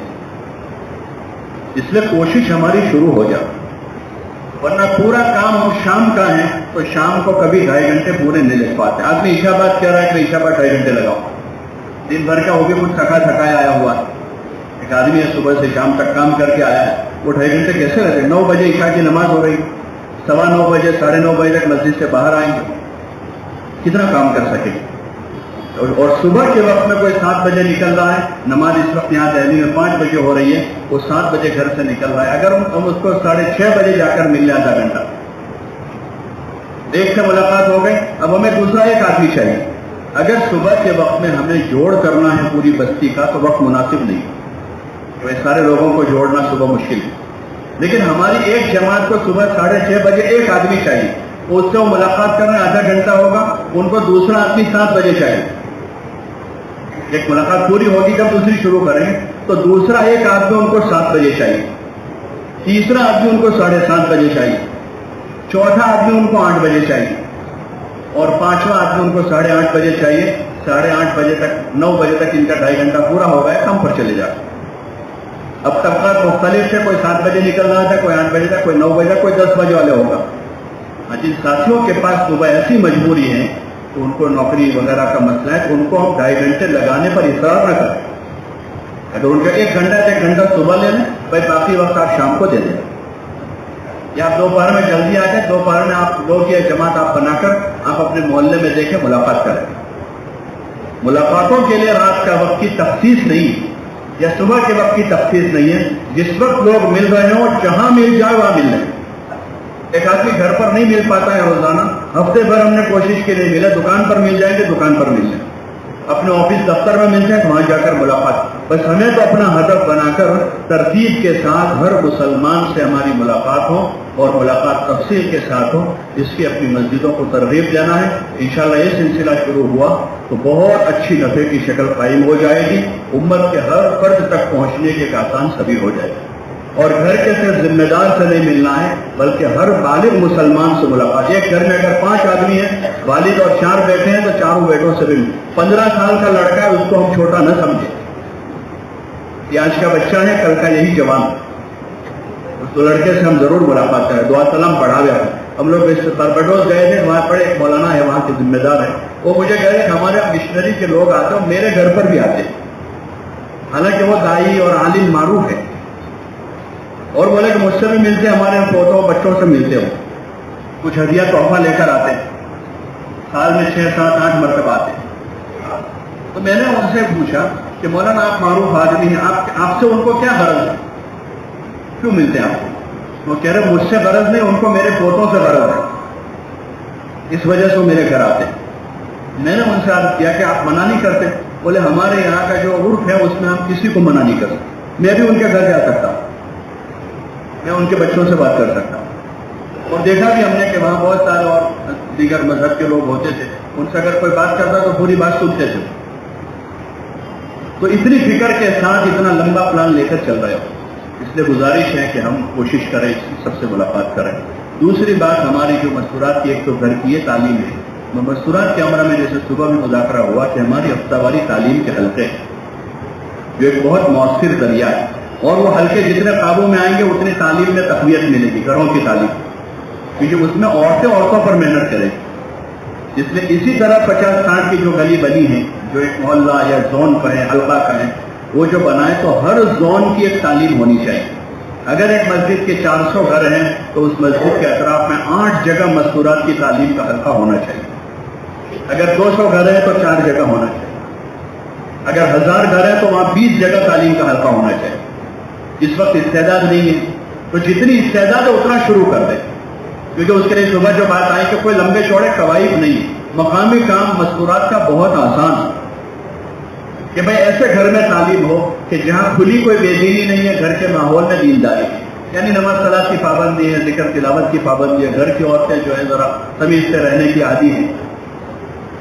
A: اس لیے کوشش ہماری شروع ہو جائے، ورنہ پورا کام ہم شام کا ہے تو شام کو کبھی 2.5 گھنٹے پورے نہیں لگ پاتے. آدمی عشاء بعد کہہ رہا ہے کہ عشاء بعد 2.5 گھنٹے لگاؤ، دن بھر کا وہ بھی کچھ تھکایا آیا ہوا. ایک آدمی ہے صبح سے شام تک کام کر کے آیا ہے، وہ 2.5 گھنٹے کیسے لگے؟ 9 بجے عشاء کی نماز ہو رہی، 9:15 بجے 9:30 بجے تک مسجد سے باہر آئیں گے، کتنا کام کر سکے؟ اور صبح کے وقت میں کوئی 7 بجے نکل رہا ہے، نماز اس وقت یہاں دہلی میں 5 بجے ہو رہی ہے، وہ 7 بجے گھر سے نکل رہا ہے. اگر ہم اس کو 6:30 بجے جا کر مل لیں آدھا گھنٹہ، ایک سے ملاقات ہو گئی. اب ہمیں دوسرا ایک آدمی چاہیے. اگر صبح کے وقت میں ہمیں جوڑ کرنا ہے پوری بستی کا تو وقت مناسب نہیں، سارے لوگوں کو جوڑنا صبح مشکل ہے. لیکن ہماری ایک جماعت کو صبح 6:30 بجے ایک آدمی چاہیے، اس سے وہ ملاقات کرنا آدھا گھنٹہ ہوگا. ان کو دوسرا آدمی 7 بجے چاہیے. ایک ملاقات پوری ہوگی جب دوسری شروع کریں گے تو دوسرا ایک آدمی ان کو 7 بجے چاہیے، تیسرا آدمی ان کو 7:30 بجے چاہیے، چوتھا آدمی ان کو 8 بجے چاہیے، اور 5واں آدمی ان کو 8:30 بجے چاہیے. 8:30 بجے تک 9 بجے تک ان کا 2.5 گھنٹہ پورا ہو گیا، کم پر چلے جاتے. اب طبقات مختلف تھے، کوئی 7 بجے نکل رہا تھا، کوئی 8 بجے تک، کوئی 9 بجے تک، کوئی 10 بجے والے ہوگا. جن ساتھیوں کے پاس صبح ایسی مجبوری ہے تو ان کو نوکری وغیرہ کا مسئلہ ہے، تو ان کو ہم 2.5 گھنٹے لگانے پر اصرار نہ کریں. اگر ان کا 1 گھنٹہ ہے تو 1 گھنٹہ صبح لے لیں، بھائی باقی وقت آپ شام کو دے دیں. یا آپ دوپہر میں جلدی آ جائیں، دوپہر میں آپ لوگ یہ جماعت آپ بنا کر آپ اپنے محلے میں دیکھیں، ملاقات کریں. ملاقاتوں کے لیے رات کا وقت کی تخصیص نہیں یا صبح کے وقت کی تخصیص نہیں ہے. جس وقت لوگ مل رہے ہوں جہاں مل جائے وہاں مل رہے. ایک آدمی گھر پر نہیں مل پاتا ہے روزانہ، ہفتے بھر ہم نے کوشش کی نہیں ملا، دکان پر مل جائیں گے، دکان پر مل جائیں. اپنے آفس دفتر میں ملتے ہیں تو وہاں جا کر ملاقات. بس ہمیں تو اپنا ہدف بنا کر ترتیب کے ساتھ ہر مسلمان سے ہماری ملاقات ہو اور ملاقات تفصیل کے ساتھ ہو. اس کی اپنی مسجدوں کو ترغیب دینا ہے. انشاءاللہ یہ سلسلہ شروع ہوا تو بہت اچھی نفع کی شکل قائم ہو جائے گی. امت کے ہر فرد تک پہنچنے کے ایک آسان سبیل ہو جائے گی. اور گھر کے صرف ذمہ دار سے نہیں ملنا ہے بلکہ ہر بالغ مسلمان سے ملاقات. ایک گھر میں اگر 5 آدمی ہیں, والد اور 4 بیٹے ہیں, تو چاروں بیٹوں سے بھی. 15 سال کا لڑکا ہے, اس کو ہم چھوٹا نہ سمجھیں. یہ آج کا بچہ ہے, کل کا یہی جوان. اس لڑکے سے ہم ضرور ملاقات کریں. دعا سلام پڑھا گیا. ہم لوگ اس بارباڈوس گئے تھے, وہاں پر ایک مولانا ہے, وہاں کے ذمہ دار ہے. وہ مجھے کہہ رہے کہ ہمارے مشنری کے لوگ آتے ہیں, میرے گھر پر بھی آتے ہیں. حالانکہ وہ دائی اور عالم معروف ہے, اور بولے کہ مجھ سے بھی ملتے, ہمارے پوتوں بچوں سے ملتے ہو, کچھ ہدیہ تحفہ لے کر آتے ہیں. سال میں 6, 7, 8 مرتبہ آتے ہیں. تو میں نے ان سے پوچھا کہ مولانا آپ معروف آدمی ہیں, آپ سے ان کو کیا غرض ہے, کیوں ملتے ہیں آپ کو؟ وہ کہہ رہے مجھ سے غرض نہیں, ان کو میرے پوتوں سے غرض ہے, اس وجہ سے وہ میرے گھر آتے ہیں. میں نے ان سے عرض کیا کہ آپ منع نہیں کرتے؟ بولے ہمارے یہاں کا جو عرف ہے اس میں ہم کسی کو منع نہیں کرتے. میں بھی ان کے گھر جا سکتا ہوں, میں ان کے بچوں سے بات کر سکتا ہوں. اور دیکھا بھی ہم نے کہ وہاں بہت سارے اور دیگر مذہب کے لوگ ہوتے تھے, ان سے اگر کوئی بات کرتا تو پوری بات سنتے تھے. تو اتنی فکر کے ساتھ اتنا لمبا پلان لے کر چل رہے ہو, اس لیے گزارش ہے کہ ہم کوشش کریں سب سے ملاقات کریں. دوسری بات ہماری جو مستورات کی, ایک تو گھر کی تعلیم ہے. مستورات کے عمرہ میں جیسے صبح بھی مذاکرہ ہوا کہ ہماری ہفتہ واری تعلیم کے حلقے جو ایک بہت مؤثر ذریعہ ہے, اور وہ حلقے جتنے قابو میں آئیں گے اتنی تعلیم میں تقویت ملے گی, گھروں کی تعلیم, کیونکہ اس میں عورتوں پر محنت کریں. اس لیے اسی طرح 50-60 کی جو گلی بنی ہیں, جو ایک محلہ یا زون کہیں, حلقہ کہیں, وہ جو بنائے تو ہر زون کی ایک تعلیم ہونی چاہیے. اگر ایک مسجد کے 400 گھر ہیں تو اس مسجد کے اطراف میں 8 جگہ مستورات کی تعلیم کا حلقہ ہونا چاہیے. اگر 200 گھر ہیں تو 4 جگہ ہونا چاہیے. اگر 1000 گھر ہیں تو وہاں 20 جگہ تعلیم کا حلقہ ہونا چاہیے. اس وقت استعداد نہیں ہے تو جتنی استعداد ہے اتنا شروع کر دیں, کیونکہ اس کے لیے صبح جو بات آئی کہ کوئی لمبے چوڑے قواعد نہیں, مقامی کام مستورات کا بہت آسان ہے. کہ بھائی ایسے گھر میں تعلیم ہو کہ جہاں کھلی کوئی بے دینی نہیں ہے, گھر کے ماحول میں دینداری ہے, یعنی نماز صلاۃ کی پابندی ہے, ذکر تلاوت کی پابندی ہے, گھر کی عورتیں جو ہے ذرا تمیز سے رہنے کی عادی ہیں.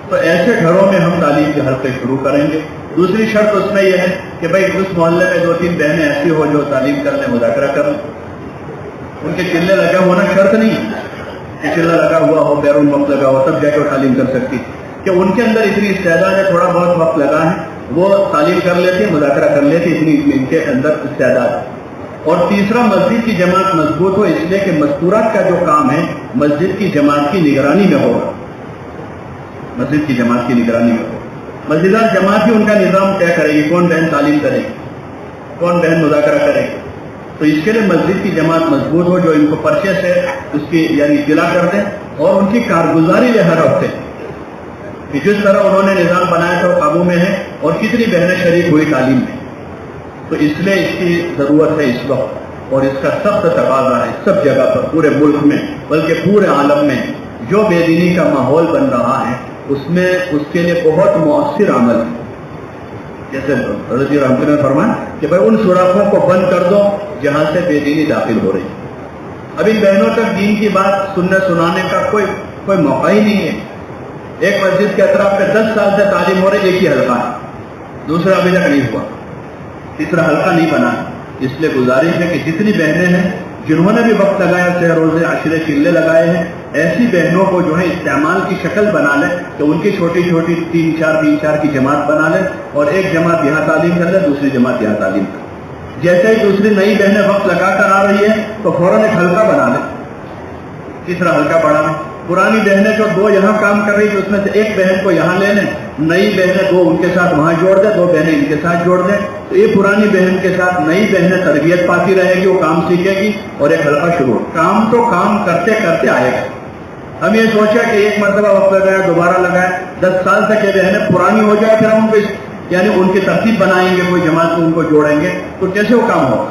A: تو ایسے گھروں میں ہم تعلیم کے حلقے شروع کریں گے. دوسری شرط اس میں یہ ہے کہ بھائی اس محلے میں 2-3 بہنیں ایسی ہو جو تعلیم کرنے مذاکرہ کریں. ان کے چلے لگا ہونا شرط نہیں کہ چلہ لگا ہوا ہو, بیرون وقت لگا ہو, تب جا کے تعلیم کر سکتی, کہ ان کے اندر اتنی استعداد ہے, تھوڑا بہت وقت لگا ہے, وہ تعلیم کر لیتے, مذاکرہ کر لیتے, اتنی ان کے اندر استعداد ہے. اور تیسرا, مسجد کی جماعت مضبوط ہو, اس لیے کہ مستورات کا جو کام ہے مسجد کی جماعت کی نگرانی میں ہوگا. مسجد کی جماعت کی نگرانی میں ہوگا. مسجدار جماعت ہی ان کا نظام طے کرے گی, کون بہن تعلیم کرے گی, کون بہن مذاکرہ کرے گی. تو اس کے لیے مسجد کی جماعت مضبوط ہو, جو ان کو پرچے سے اس کی یعنی اطلاع کر دیں, اور ان کی کارگزاری لے ہر ہفتے کہ جس طرح انہوں نے نظام بنایا تھا وہ قابو میں ہے, اور کتنی بہنیں شریک ہوئی تعلیم میں. تو اس لیے اس کی ضرورت ہے اس وقت, اور اس کا سخت تقاضا ہے سب جگہ پر, پورے ملک میں بلکہ پورے عالم میں. جو بے دینی کا ماحول بن رہا ہے اس میں اس کے لیے بہت مؤثر عمل ہے. جیسے حضرت رحمت نے فرمایا کہ بھائی ان سوراخوں کو بند کر دو جہاں سے بے دینی داخل ہو رہی. اب ان بہنوں تک دین کی بات سننے سنانے کا کوئی موقع ہی نہیں ہے. ایک مسجد کے اطراف میں 10 سال سے تعلیم ہو رہی, ایک ہی حلقہ ہے, دوسرا ابھی تک نہیں ہوا, تیسرا حلقہ نہیں بنا. اس لیے گزارش ہے کہ جتنی بہنیں ہیں جنہوں نے بھی وقت لگایا, سہ روزے عشرے چلے لگائے ہیں, ایسی بہنوں کو جو ہے استعمال کی شکل بنا لیں کہ ان کی چھوٹی چھوٹی 3-4 کی جماعت بنا لیں, اور ایک جماعت یہاں تعلیم کر لیں, دوسری جماعت یہاں تعلیم کر لیں. جیسے ہی دوسری نئی بہنیں وقت لگا کر آ رہی ہیں تو فوراً ایک حلقہ بنا لیں, تیسرا حلقہ بڑھا لیں. پرانی بہنیں جو 2 یہاں کام کر رہی تھی اس میں سے ایک بہن کو یہاں لے لیں, نئی بہنیں 2 ان کے ساتھ وہاں جوڑ دیں, 2 بہنیں ان کے ساتھ جوڑ دیں. تو یہ پرانی بہن کے ساتھ نئی بہنیں تربیت پاتی رہے گی, وہ کام سیکھے گی, اور ایک حلقہ شروع. کام تو کام کرتے کرتے آئے گا. ہم یہ سوچا کہ ایک مرتبہ وقت لگایا, دوبارہ لگایا, 10 سال تک یہ بہنیں پرانی ہو جائے, پھر ہم ان کو یعنی ان کی ترتیب بنائیں گے, کوئی جماعت کو ان کو جوڑیں گے, تو کیسے وہ کام ہوگا.